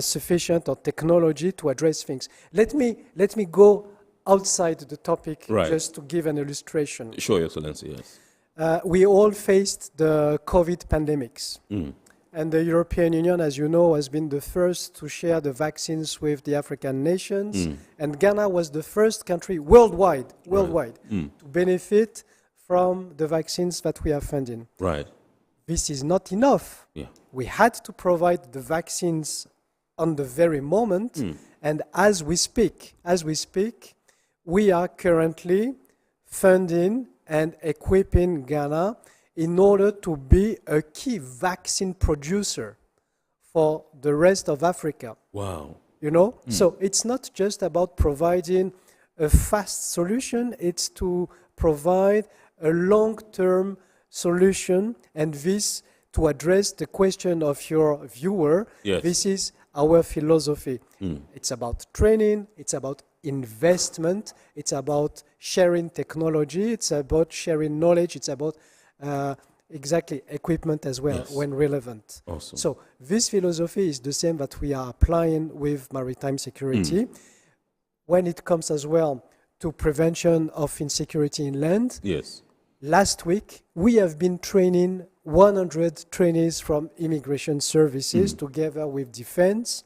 sufficient or technology to address things. Let me go outside the topic just to give an illustration. Sure, Your Excellency, yes. We all faced the COVID pandemics. Mm. And the European Union, as you know, has been the first to share the vaccines with the African nations. Mm. And Ghana was the first country worldwide Mm. to benefit from the vaccines that we are funding. Right. This is not enough. Yeah. We had to provide the vaccines on the very moment. Mm. And as we speak, we are currently funding and equipping Ghana in order to be a key vaccine producer for the rest of Africa. Wow. You know? So it's not just about providing a fast solution, it's to provide a long-term solution, and this to address the question of your viewer. Yes. This is our philosophy. It's about training, it's about investment, it's about sharing technology, it's about sharing knowledge, it's about exactly equipment as well when relevant. Awesome. So this philosophy is the same that we are applying with maritime security. When it comes as well to prevention of insecurity in land, yes. Last week we have been training 100 trainees from immigration services together with defense,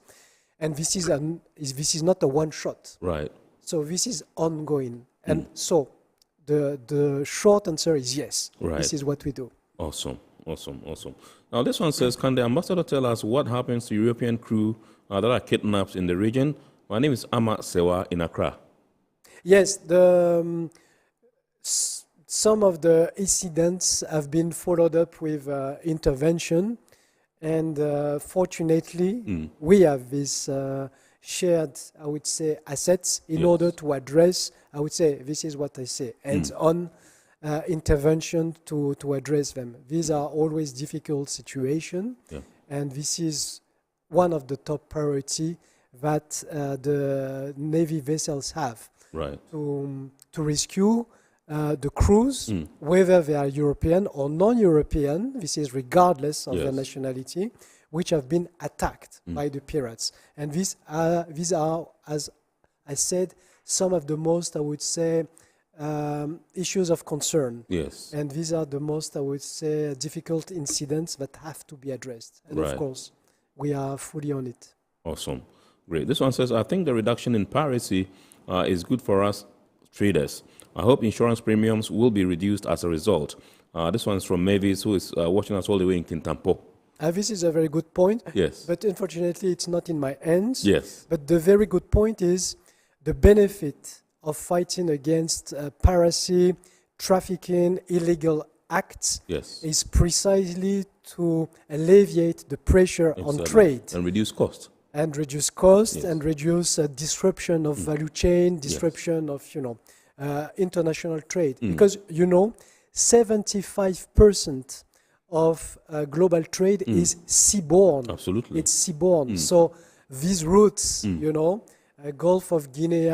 and this is not a one shot. Right. So this is ongoing, and so the short answer is yes. Right. This is what we do. Awesome. Now this one says, can the ambassador tell us what happens to European crew that are kidnapped in the region? My name is Ama Sewa in Accra. Yes, some of the incidents have been followed up with intervention, and fortunately, we have this shared, I would say, assets in order to address, I would say, this is what I say, hands-on intervention to address them. These are always difficult situations, and this is one of the top priority that the Navy vessels have to rescue the crews, whether they are European or non-European, this is regardless of their nationality, which have been attacked by the pirates. And these are, as I said, some of the most, I would say, issues of concern. Yes. And these are the most, I would say, difficult incidents that have to be addressed. And of course, we are fully on it. Awesome. Great. This one says, I think the reduction in piracy is good for us traders. I hope insurance premiums will be reduced as a result. This one is from Mavis, who is watching us all the way in Kintampo. This is a very good point. Yes. But unfortunately, it's not in my hands. Yes. But the very good point is the benefit of fighting against piracy, trafficking, illegal acts is precisely to alleviate the pressure on trade. And reduce cost. And reduce cost and reduce disruption of value chain, disruption of, international trade. Because, 75% of global trade is seaborne. Absolutely. It's seaborne. So these routes, Gulf of Guinea,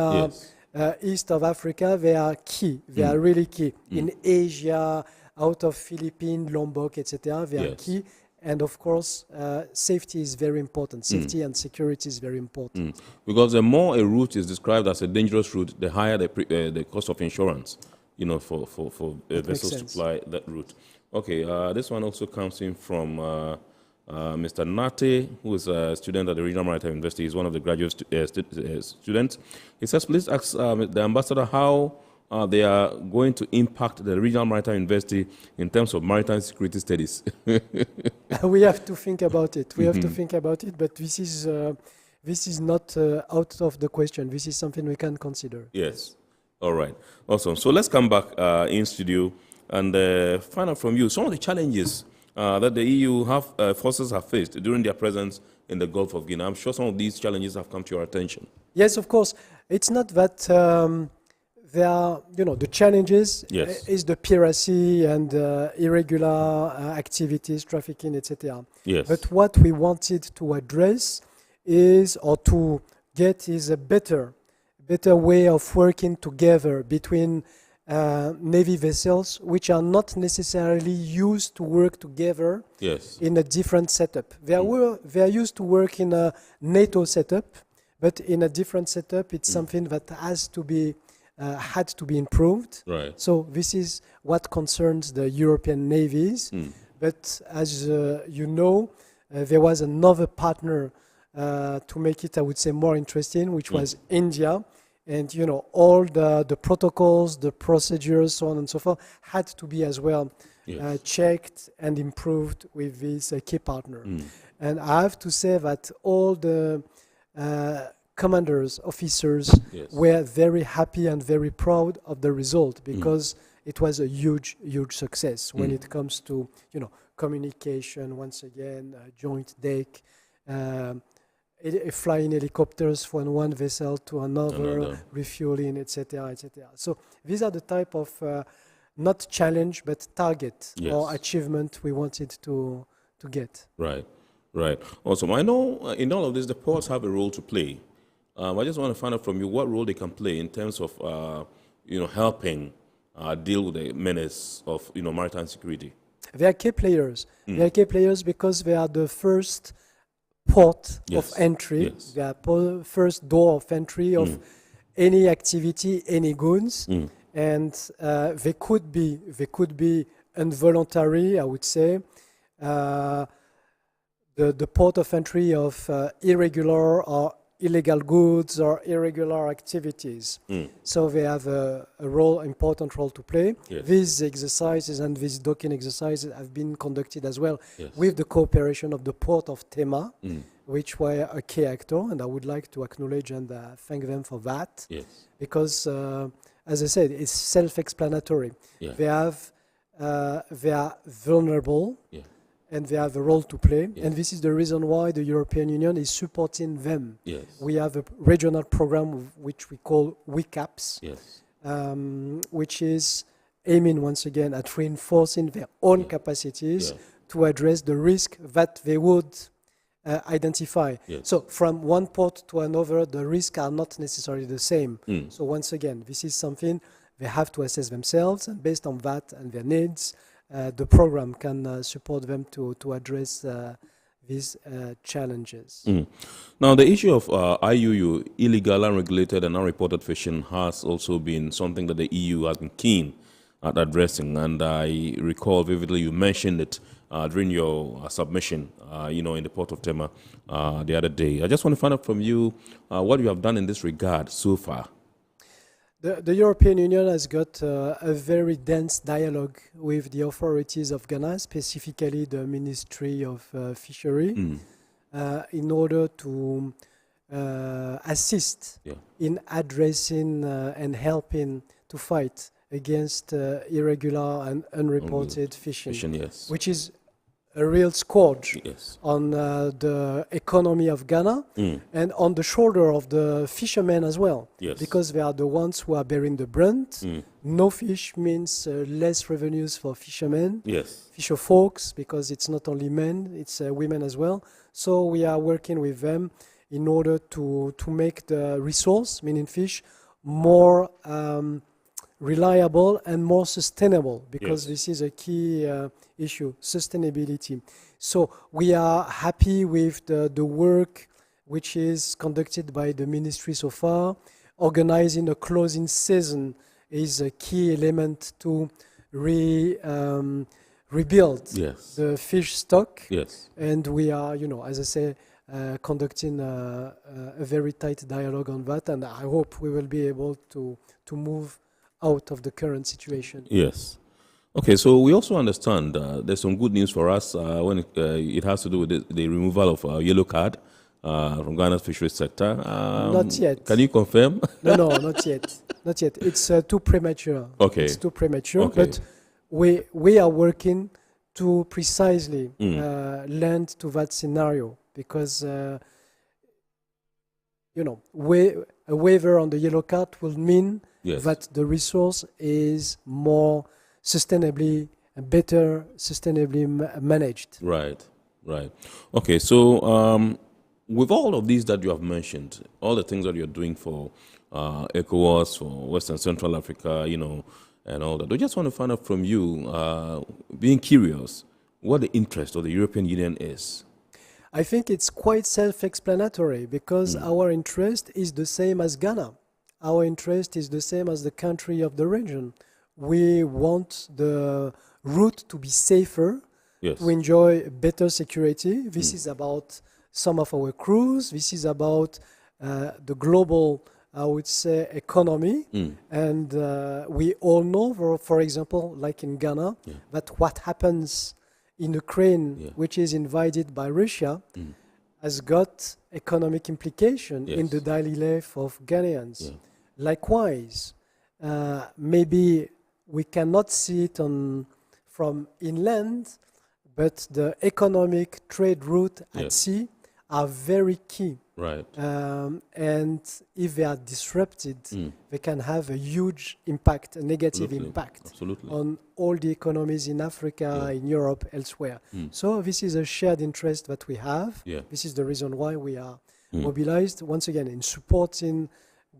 east of Africa, they are key. They are really key. In Asia, out of Philippines, Lombok, etc., they are key. And of course, safety is very important. Safety and security is very important. Because the more a route is described as a dangerous route, the higher the cost of insurance, for vessels to fly that route. Okay, this one also comes in from Mr. Nate, who is a student at the Regional Maritime University. He's one of the graduate students. He says, please ask the ambassador how they are going to impact the Regional Maritime University in terms of maritime security studies. We have to think about it. We have to think about it, but this is not out of the question. This is something we can consider. Yes. All right. Awesome. So let's come back in studio and find out from you some of the challenges that the EU forces have faced during their presence in the Gulf of Guinea. I'm sure some of these challenges have come to your attention. Yes, of course. It's not that there are, the challenges is the piracy and irregular activities, trafficking, etc. Yes. But what we wanted to address is, or to get is a better way of working together between Navy vessels, which are not necessarily used to work together in a different setup. They are used to work in a NATO setup, but in a different setup, it's something that has to be had to be improved. Right. So this is what concerns the European navies. But as you know, there was another partner to make it, I would say, more interesting, which was India. And, you know, all the protocols, the procedures, so on and so forth, had to be as well checked and improved with this key partner. And I have to say that all the commanders, officers were very happy and very proud of the result, because it was a huge success when it comes to, you know, communication, once again, joint deck, flying helicopters from one vessel to another, refueling, etc., etc. So these are the type of not challenge but target or achievement we wanted to get. Right, right. Awesome. I know in all of this the ports have a role to play. I just want to find out from you what role they can play in terms of you know, helping deal with the menace of, you know, maritime security. They are key players. They are key players because they are the first port of entry, the first door of entry of any activity, any goods, and they could be involuntary, I would say, the port of entry of irregular or illegal goods or irregular activities. So they have a important role to play. These exercises and these docking exercises have been conducted as well with the cooperation of the port of Tema, which were a key actor, and I would like to acknowledge and thank them for that. Because, as I said, it's self-explanatory. They are vulnerable, and they have a role to play. And this is the reason why the European Union is supporting them. We have a regional program which we call WICAPS, which is aiming once again at reinforcing their own capacities to address the risk that they would identify. So from one port to another, the risks are not necessarily the same. So once again, this is something they have to assess themselves, and based on that and their needs, the program can support them to address these challenges. Now, the issue of IUU, illegal, unregulated, and unreported fishing, has also been something that the EU has been keen at addressing. And I recall vividly you mentioned it during your submission, you know, in the port of Tema the other day. I just want to find out from you what you have done in this regard so far. The European Union has got a very dense dialogue with the authorities of Ghana, specifically the Ministry of Fishery, in order to assist in addressing and helping to fight against irregular and unreported fishing, which is a real scourge on the economy of Ghana and on the shoulder of the fishermen as well, because they are the ones who are bearing the brunt. No fish means less revenues for fishermen, fisher folks, because it's not only men, it's women as well. So we are working with them in order to make the resource, meaning fish, more reliable and more sustainable, because this is a key issue, sustainability. So we are happy with the work which is conducted by the ministry so far. Organizing a closing season is a key element to rebuild the fish stock. And we are, you know, as I say, conducting a very tight dialogue on that, and I hope we will be able to move out of the current situation. Okay, so we also understand there's some good news for us when it has to do with the removal of yellow card from Ghana's fisheries sector. Not yet. Can you confirm? No, not yet. Not yet. It's too premature. It's too premature. But we are working to precisely land to that scenario, because you know, a waiver on the yellow card will mean that the resource is more sustainably, better sustainably managed. Right. Okay, so with all of these that you have mentioned, all the things that you're doing for ECOWAS, for West and Central Africa, you know, and all that, we just want to find out from you, being curious, what the interest of the European Union is. I think it's quite self-explanatory because our interest is the same as Ghana. Our interest is the same as the country of the region. We want the route to be safer, to enjoy better security. This is about some of our crews. This is about the global, I would say, economy. And we all know, for example, like in Ghana, that what happens in Ukraine, which is invaded by Russia, has got economic implication in the daily life of Ghanaians. Likewise, maybe we cannot see it from inland, but the economic trade route at sea are very key. Right. And if they are disrupted, they can have a huge impact, a negative impact on all the economies in Africa, in Europe, elsewhere. So this is a shared interest that we have. This is the reason why we are mobilized, once again, in supporting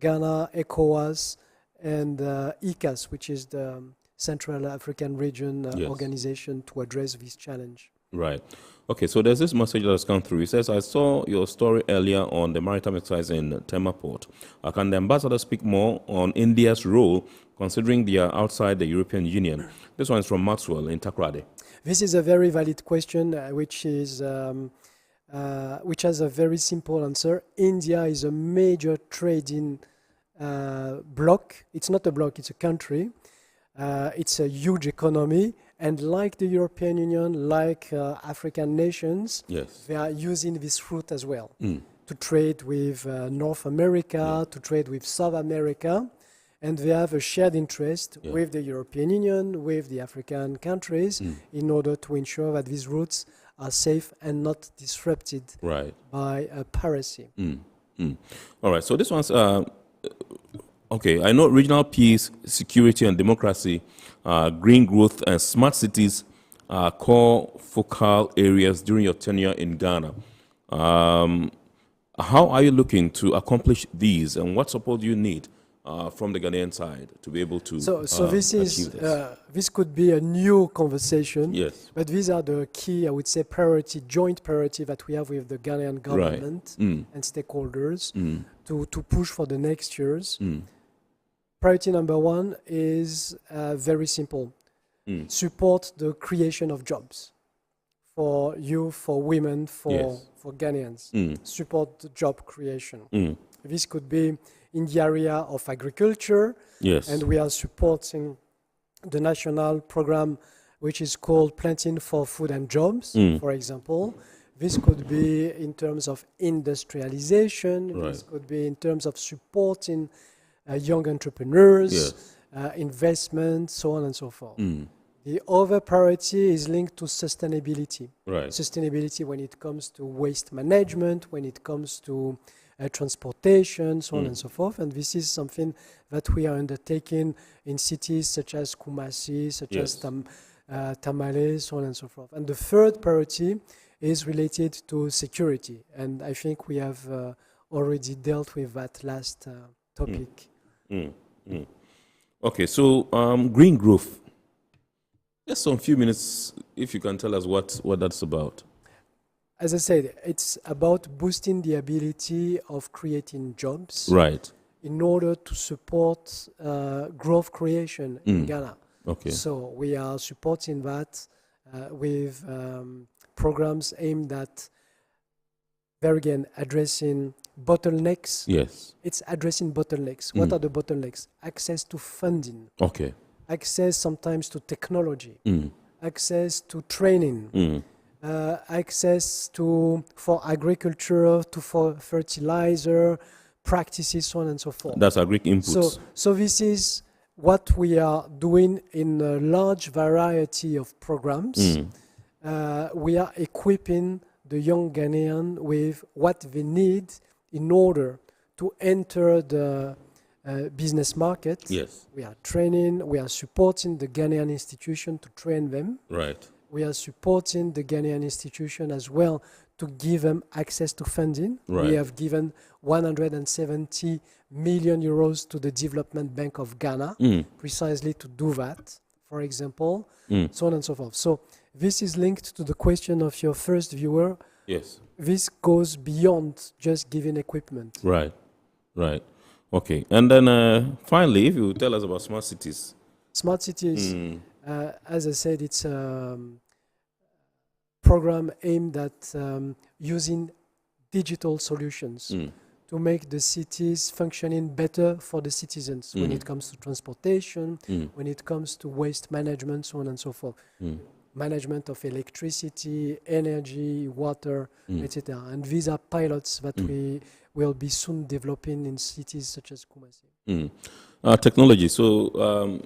Ghana, ECOWAS, and ECAS, which is the Central African Region organization to address this challenge. Right. Okay, so there's this message that has come through. It says, I saw your story earlier on the maritime exercise in Tema port. Can the ambassador speak more on India's role considering they are outside the European Union? This one is from Maxwell in Takrade. This is a very valid question, which has a very simple answer. India is a major trading bloc. It's not a bloc, it's a country. It's a huge economy. And like the European Union, like African nations, they are using this route as well to trade with North America, to trade with South America. And they have a shared interest with the European Union, with the African countries, in order to ensure that these routes are safe and not disrupted by piracy. All right, so this one's... okay, I know regional peace, security, and democracy, green growth, and smart cities are core focal areas during your tenure in Ghana. How are you looking to accomplish these, and what support do you need from the Ghanaian side to be able to achieve this? This could be a new conversation, but these are the key, I would say, joint priority that we have with the Ghanaian government and stakeholders to push for the next years. Priority number one is very simple. Support the creation of jobs for youth, for women, for Ghanaians. Support the job creation. This could be in the area of agriculture, and we are supporting the national program which is called Planting for Food and Jobs, for example. This could be in terms of industrialization, this could be in terms of supporting young entrepreneurs, investment, so on and so forth. The other priority is linked to sustainability. Sustainability when it comes to waste management, when it comes to transportation, so on and so forth. And this is something that we are undertaking in cities such as Kumasi, such as Tamale, so on and so forth. And the third priority is related to security. And I think we have already dealt with that last topic. Okay, so green growth. Just some few minutes, if you can tell us what that's about. As I said, it's about boosting the ability of creating jobs in order to support growth creation in Ghana. So we are supporting that with programs aimed at, there again, addressing bottlenecks. It's addressing bottlenecks. What are the bottlenecks? Access to funding. Access sometimes to technology. Access to training. Access for agriculture, for fertilizer, practices, so on and so forth. That's agric inputs. So this is what we are doing in a large variety of programs. We are equipping the young Ghanaian with what they need in order to enter the business market. We are training, we are supporting the Ghanaian institution to train them. We are supporting the Ghanaian institution as well to give them access to funding. Right. We have given 170 million euros to the Development Bank of Ghana, precisely to do that, for example, so on and so forth. So this is linked to the question of your first viewer. Yes. This goes beyond just giving equipment. Right, right. Okay. And then finally, if you tell us about smart cities. Smart cities, as I said, it's a program aimed at using digital solutions to make the cities functioning better for the citizens when it comes to transportation, when it comes to waste management, so on and so forth. Management of electricity, energy, water, etc. And these are pilots that we will be soon developing in cities such as Kumasi. Technology. So,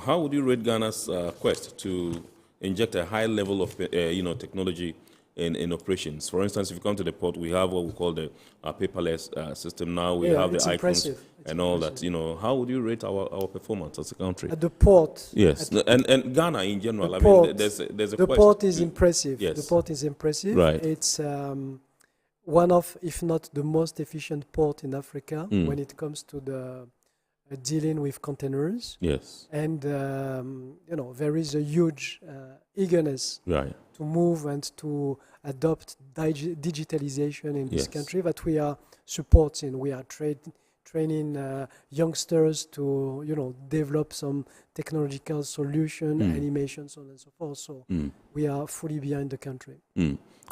how would you rate Ghana's quest to inject a high level of technology in operations? For instance, if you come to the port, we have what we call the paperless system now. We have the icons and all that. How would you rate our performance as a country? At the port. Yes, and Ghana in general. There's a the port is impressive. Yes. The port is impressive. Right. It's one of, if not the most efficient port in Africa when it comes to the dealing with containers. Yes. And there is a huge eagerness to move and to adopt digitalization in this country that we are supporting. We are training youngsters to develop some technological solution, animation, so on and so forth. So we are fully behind the country.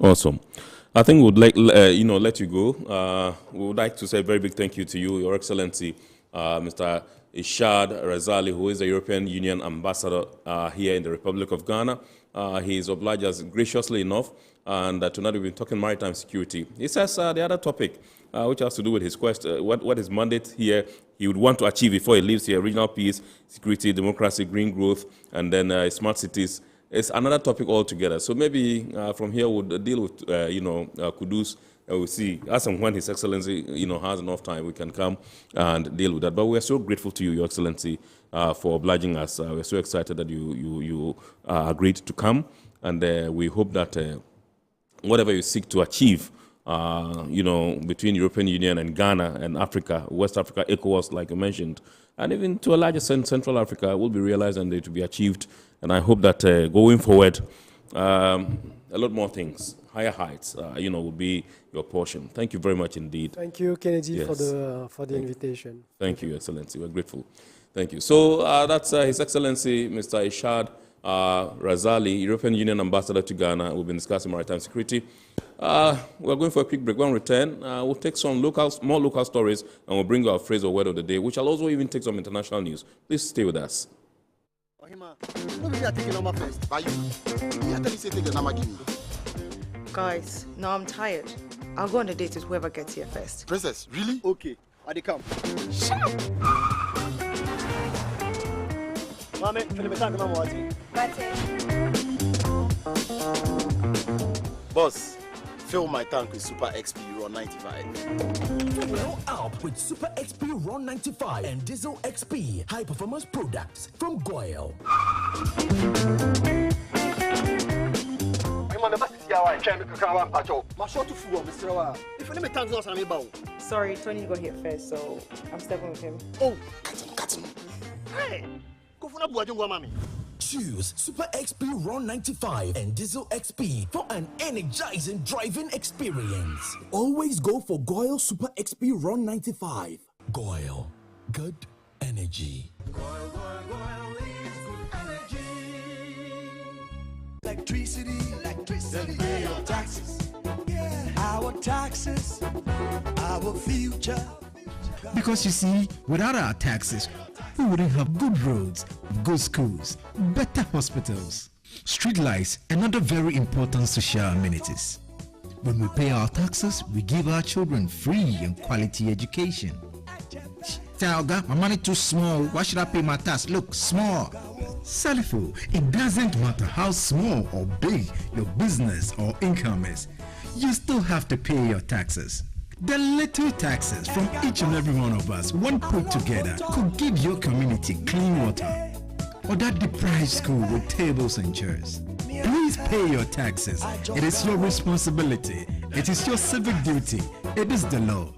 Awesome. I think we would like let you go. We would like to say a very big thank you to you, Your Excellency, Mr. Ishad Razali, who is the European Union ambassador here in the Republic of Ghana. He is obliged us graciously enough, and tonight we've been talking maritime security. He says the other topic, which has to do with his quest, what his mandate here he would want to achieve before he leaves here: regional peace, security, democracy, green growth, and then smart cities. It's another topic altogether. So maybe from here we'll deal with Kudus. We'll see. As and when His Excellency has enough time, we can come and deal with that. But we're so grateful to you, Your Excellency, for obliging us. We're so excited that you agreed to come, and we hope that whatever you seek to achieve, between European Union and Ghana and Africa, West Africa, ECOWAS, like you mentioned, and even to a larger extent, Central Africa, will be realized and to be achieved. And I hope that going forward, a lot more things, higher heights, will be your portion. Thank you very much indeed. Thank you, Kennedy, for the invitation. Thank you, Your Excellency. We're grateful. Thank you. So that's His Excellency, Mr. Ishad Razali, European Union Ambassador to Ghana. We've been discussing maritime security. We're going for a quick break. When we return, we'll take some more local stories, and we'll bring you our phrase or word of the day, which will also even take some international news. Please stay with us. Guys, no, I'm tired. I'll go on a date with whoever gets here first. Princess, really? Okay, I come. Shut up! Boss, fill my tank with Super XP Ron 95. Well up with Super XP Ron 95 and Diesel XP high performance products from Goyle. Sorry, Tony got here first, so I'm stepping with him. Oh, cut him. Hey, go for the Choose Super XP Ron 95 and Diesel XP for an energizing driving experience. Always go for Goyle Super XP Ron 95. Goyle, good energy. Electricity, then pay your taxes. Yeah, our taxes, our future. Because you see, without our taxes, we wouldn't have good roads, good schools, better hospitals, street lights, and other very important social amenities. When we pay our taxes, we give our children free and quality education. Talga, my money too small. Why should I pay my tax? Look, small. Salifo, it doesn't matter how small or big your business or income is. You still have to pay your taxes. The little taxes from each and every one of us, when put together, could give your community clean water or that deprived school with tables and chairs. Please Pay your taxes. It is your responsibility. It is your civic duty. It is the law.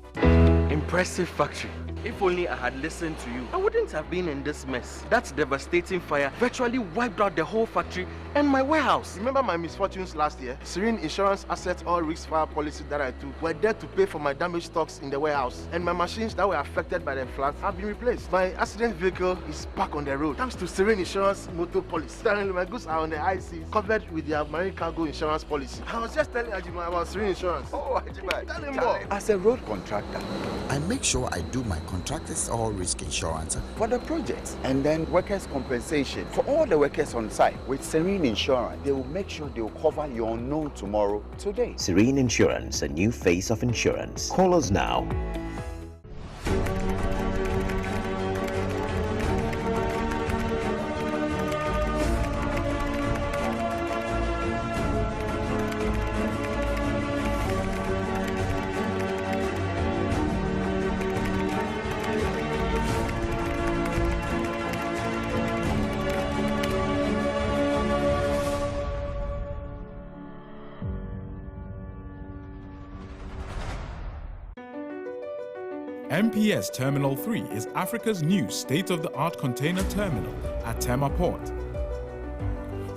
Impressive factory. If only I had listened to you, I wouldn't have been in this mess. That devastating fire virtually wiped out the whole factory and my warehouse. Remember my misfortunes last year? Serene Insurance Asset All Risk Fire policy that I took were there to pay for my damaged stocks in the warehouse. And my machines that were affected by the floods have been replaced. My accident vehicle is back on the road thanks to Serene Insurance motor policy. Currently, my goods are on the IC covered with their marine cargo insurance policy. I was just telling Ajima about Serene Insurance. Oh, Ajima, tell him more. As a road contractor, I make sure I do my contractors all risk insurance for the projects and then workers' compensation for all the workers on site. With Serene Insurance, they will make sure they will cover your unknown tomorrow today. Serene Insurance, a new face of insurance. Call us now. MPS Terminal 3 is Africa's new state-of-the-art container terminal at Tema Port.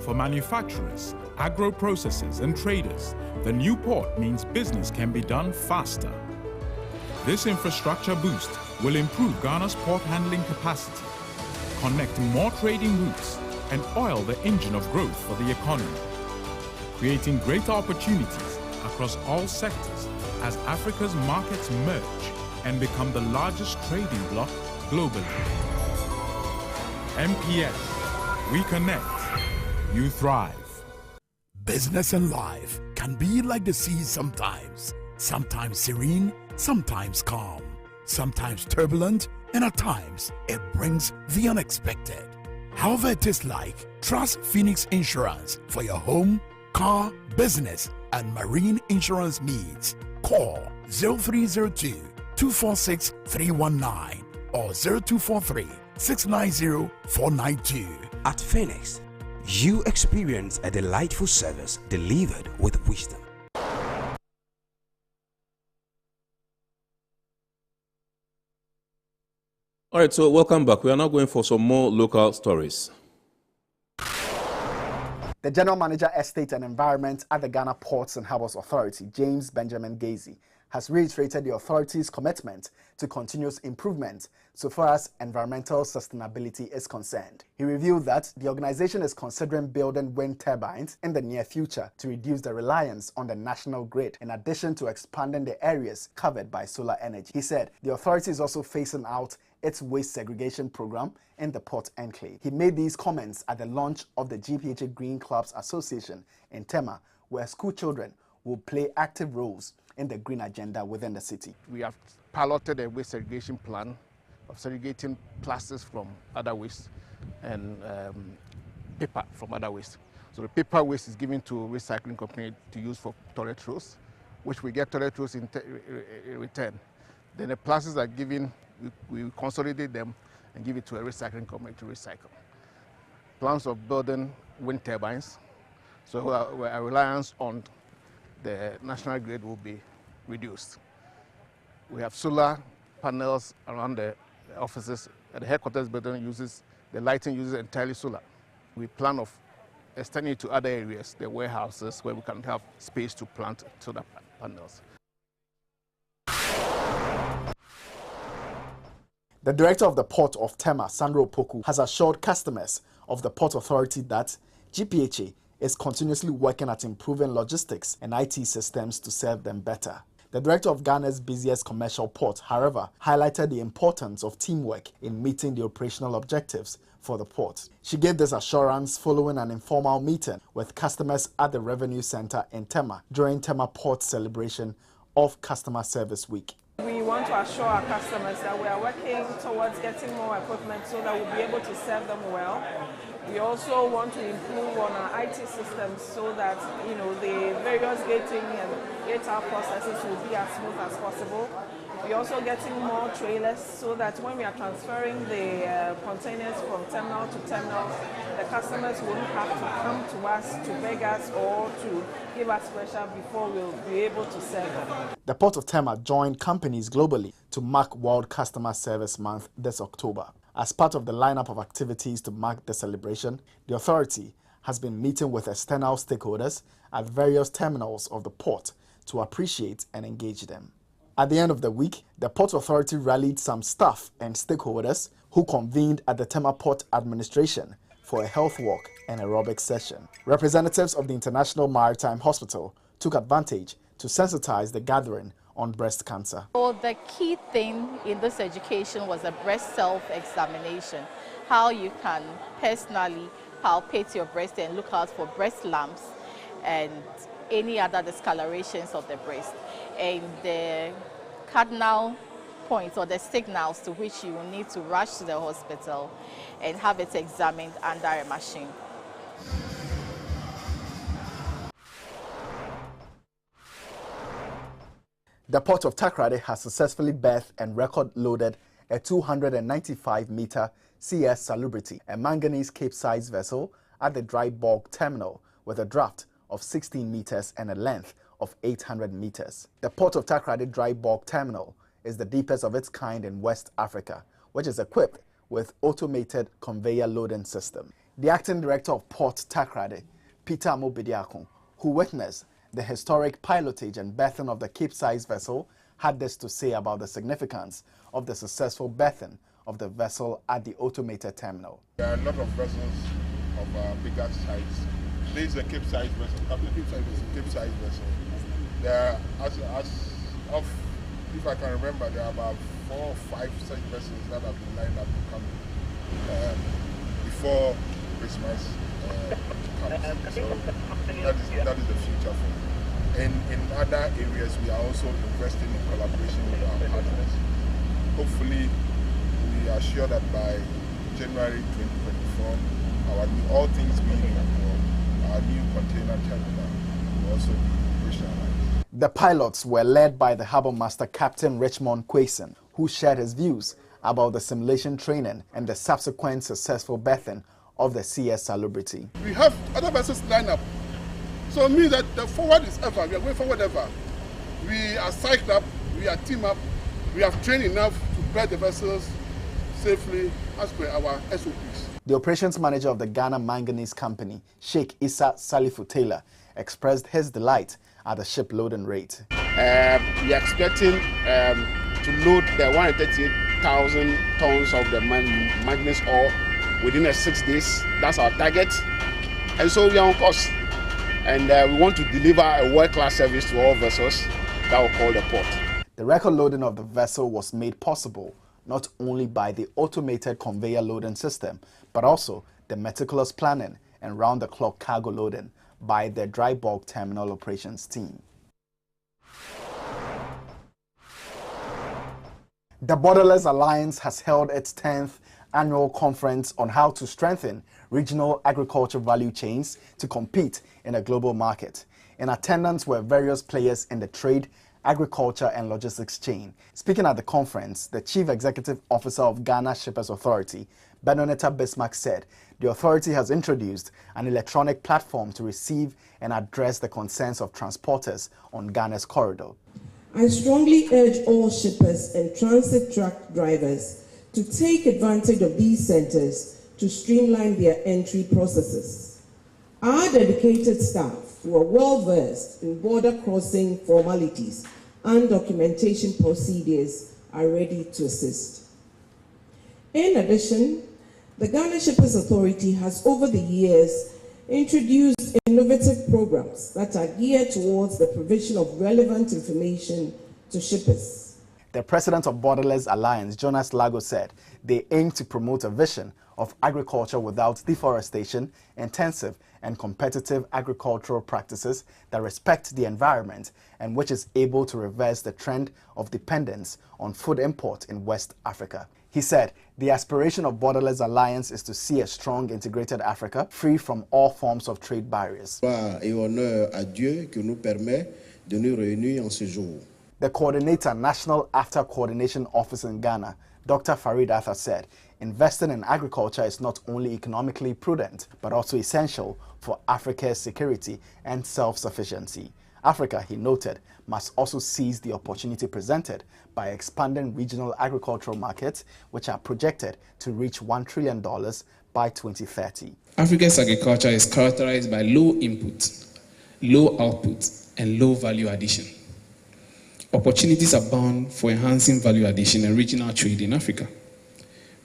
For manufacturers, agro-processors and traders, the new port means business can be done faster. This infrastructure boost will improve Ghana's port handling capacity, connect more trading routes, and oil the engine of growth for the economy, creating greater opportunities across all sectors as Africa's markets merge and become the largest trading bloc globally. MPS, we connect, you thrive. Business and life can be like the sea sometimes. Sometimes serene, sometimes calm, sometimes turbulent, and at times it brings the unexpected. However it is like, trust Phoenix Insurance for your home, car, business, and marine insurance needs. Call 0302 246 319 or 0243 690 492. At Phoenix, you experience a delightful service delivered with wisdom. All right, so welcome back. We are now going for some more local stories. The General Manager, Estate and Environment at the Ghana Ports and Harbours Authority, James Benjamin Gazy, has reiterated the authority's commitment to continuous improvement so far as environmental sustainability is concerned. He revealed that the organization is considering building wind turbines in the near future to reduce the reliance on the national grid, in addition to expanding the areas covered by solar energy. He said the authority is also phasing out its waste segregation program in the Port Enclave. He made these comments at the launch of the GPHA Green Clubs Association in Tema, where school children will play active roles in the green agenda within the city. We have piloted a waste segregation plan of segregating plastics from other waste and paper from other waste. So the paper waste is given to a recycling company to use for toilet rolls, which we get toilet rolls in return. Then the plastics are given, we consolidate them and give it to a recycling company to recycle. Plans of building wind turbines, so our reliance on the national grid will be reduced. We have solar panels around the offices. The headquarters building the lighting uses entirely solar. We plan of extending it to other areas, the warehouses, where we can have space to plant solar panels. The director of the Port of Tema, Sandro Poku, has assured customers of the Port Authority that GPHA is continuously working at improving logistics and IT systems to serve them better. The director of Ghana's busiest commercial port, however, highlighted the importance of teamwork in meeting the operational objectives for the port. She gave this assurance following an informal meeting with customers at the Revenue Center in Tema during Tema Port's celebration of Customer Service Week. We want to assure our customers that we are working towards getting more equipment so that we'll be able to serve them well. We also want to improve on our IT systems so that the various gating and gate out processes will be as smooth as possible. We're also getting more trailers so that when we are transferring the containers from terminal to terminal, the customers won't have to come to us to beg us or to give us pressure before we'll be able to serve them. The Port of Tema joined companies globally to mark World Customer Service Month this October. As part of the lineup of activities to mark the celebration, the authority has been meeting with external stakeholders at various terminals of the port to appreciate and engage them. At the end of the week, the Port Authority rallied some staff and stakeholders who convened at the Tema Port Administration for a health walk and aerobic session. Representatives of the International Maritime Hospital took advantage to sensitize the gathering on breast cancer. So the key thing in this education was a breast self-examination, how you can personally palpate your breast and look out for breast lumps and any other discolorations of the breast, and the cardinal points or the signals to which you will need to rush to the hospital and have it examined under a machine. The Port of Takoradi has successfully berthed and record-loaded a 295-meter CS Salubrity, a manganese Cape-size vessel at the dry bulk terminal with a draft of 16 meters and a length of 800 meters. The Port of Takoradi Dry Bulk Terminal is the deepest of its kind in West Africa, which is equipped with automated conveyor loading system. The acting director of Port Takoradi, Peter Amobidiakon, who witnessed the historic pilotage and berthing of the Cape-size vessel, had this to say about the significance of the successful berthing of the vessel at the automated terminal. There are a lot of vessels of bigger size. This is a Cape-size vessel, Cape-size vessel. There are, if I can remember, there are about 4 or 5 such vessels that have been lined up to come before Christmas comes. So that is the future for it. In other areas, we are also investing in collaboration with our partners. Hopefully, we are sure that by January 2024, all things being equal, our new container terminal will also be operationalized. The pilots were led by the Harbour Master Captain Richmond Quayson, who shared his views about the simulation training and the subsequent successful berthing of the CS Salubrity. We have other vessels lined up, so it means that the forward is ever. We are going forward ever. We are psyched up, we are team up, we have trained enough to berth the vessels safely as per our SOPs. The operations manager of the Ghana Manganese Company, Sheikh Issa Salifu Taylor, expressed his delight at the ship loading rate. We are expecting to load the 138,000 tons of the manganese ore within 6 days. That's our target. And so we are on course. And we want to deliver a world-class service to all vessels that will call the port. The record loading of the vessel was made possible not only by the automated conveyor loading system, but also the meticulous planning and round-the-clock cargo loading by the dry bulk terminal operations team. The Borderless Alliance has held its 10th annual conference on how to strengthen regional agriculture value chains to compete in a global market. In attendance were various players in the trade, agriculture and logistics chain. Speaking at the conference, the Chief Executive Officer of Ghana Shippers Authority, Benonetta Bismarck, said the authority has introduced an electronic platform to receive and address the concerns of transporters on Ghana's corridor. I strongly urge all shippers and transit truck drivers to take advantage of these centers to streamline their entry processes. Our dedicated staff, who are well versed in border crossing formalities and documentation procedures, are ready to assist. In addition, the Ghana Shippers Authority has over the years introduced innovative programs that are geared towards the provision of relevant information to shippers. The president of Borderless Alliance, Jonas Lago, said they aim to promote a vision of agriculture without deforestation, intensive and competitive agricultural practices that respect the environment and which is able to reverse the trend of dependence on food import in West Africa. He said the aspiration of Borderless Alliance is to see a strong integrated Africa free from all forms of trade barriers. Et honneur à Dieu qui nous permet de nous réunir en ce jour. The coordinator, National After Coordination Office in Ghana, Dr. Farid Arthur said, investing in agriculture is not only economically prudent, but also essential for Africa's security and self-sufficiency. Africa, he noted, must also seize the opportunity presented by expanding regional agricultural markets, which are projected to reach $1 trillion by 2030. Africa's agriculture is characterized by low input, low output, and low value addition. Opportunities abound for enhancing value addition and regional trade in Africa.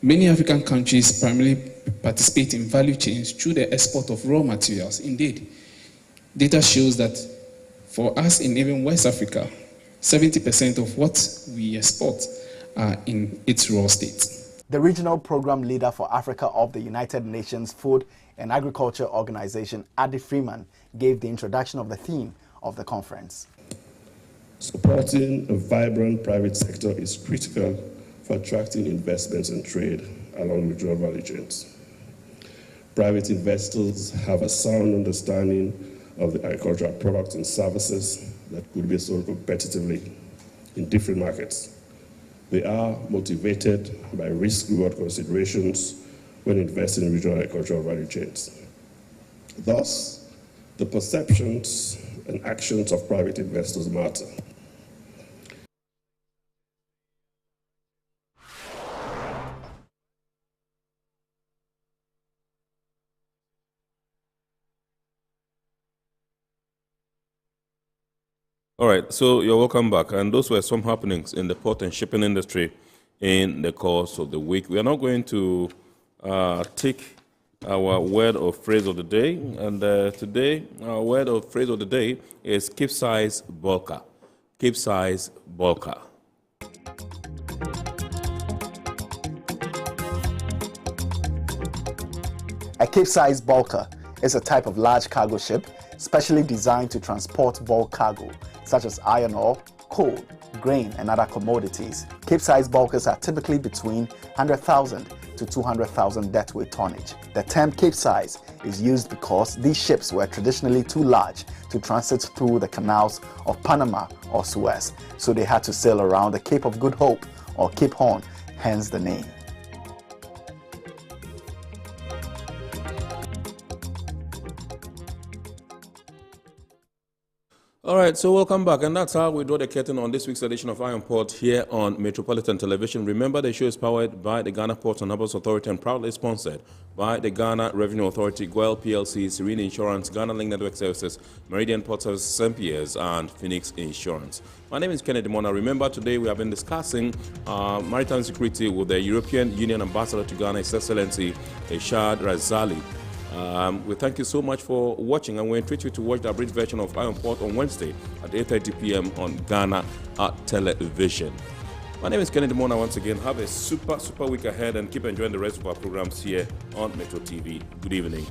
Many African countries primarily participate in value chains through the export of raw materials. Indeed, data shows that for us in even West Africa, 70% of what we export are in its raw state. The regional program leader for Africa of the United Nations Food and Agriculture Organization, Adi Freeman, gave the introduction of the theme of the conference. Supporting a vibrant private sector is critical for attracting investments and trade along regional value chains. Private investors have a sound understanding of the agricultural products and services that could be sold competitively in different markets. They are motivated by risk-reward considerations when investing in regional agricultural value chains. Thus, the perceptions and actions of private investors matter. All right, so you're welcome back. And those were some happenings in the port and shipping industry in the course of the week. We are now going to take our word or phrase of the day. And today, our word or phrase of the day is Cape-size bulker. Cape-size bulker. A Cape-size bulker is a type of large cargo ship specially designed to transport bulk cargo, such as iron ore, coal, grain, and other commodities. Cape-size bulkers are typically between 100,000 to 200,000 deadweight tonnage. The term Cape-size is used because these ships were traditionally too large to transit through the canals of Panama or Suez, so they had to sail around the Cape of Good Hope or Cape Horn, hence the name. All right, so welcome back, and that's how we draw the curtain on this week's edition of Iron Port here on Metropolitan Television. Remember, the show is powered by the Ghana Ports and Harbours Authority and proudly sponsored by the Ghana Revenue Authority, GOIL PLC, Serene Insurance, Ghana Link Network Services, Meridian Port Services, MPS, and Phoenix Insurance. My name is Kennedy Mona. Remember, today we have been discussing maritime security with the European Union Ambassador to Ghana, His Excellency Rashad Razali. We thank you so much for watching, and we invite you to watch the abridged version of Iron Port on Wednesday at 8:30 p.m. on Ghana Television. My name is Kennedy Mona once again. Have a super week ahead and keep enjoying the rest of our programs here on Metro TV. Good evening.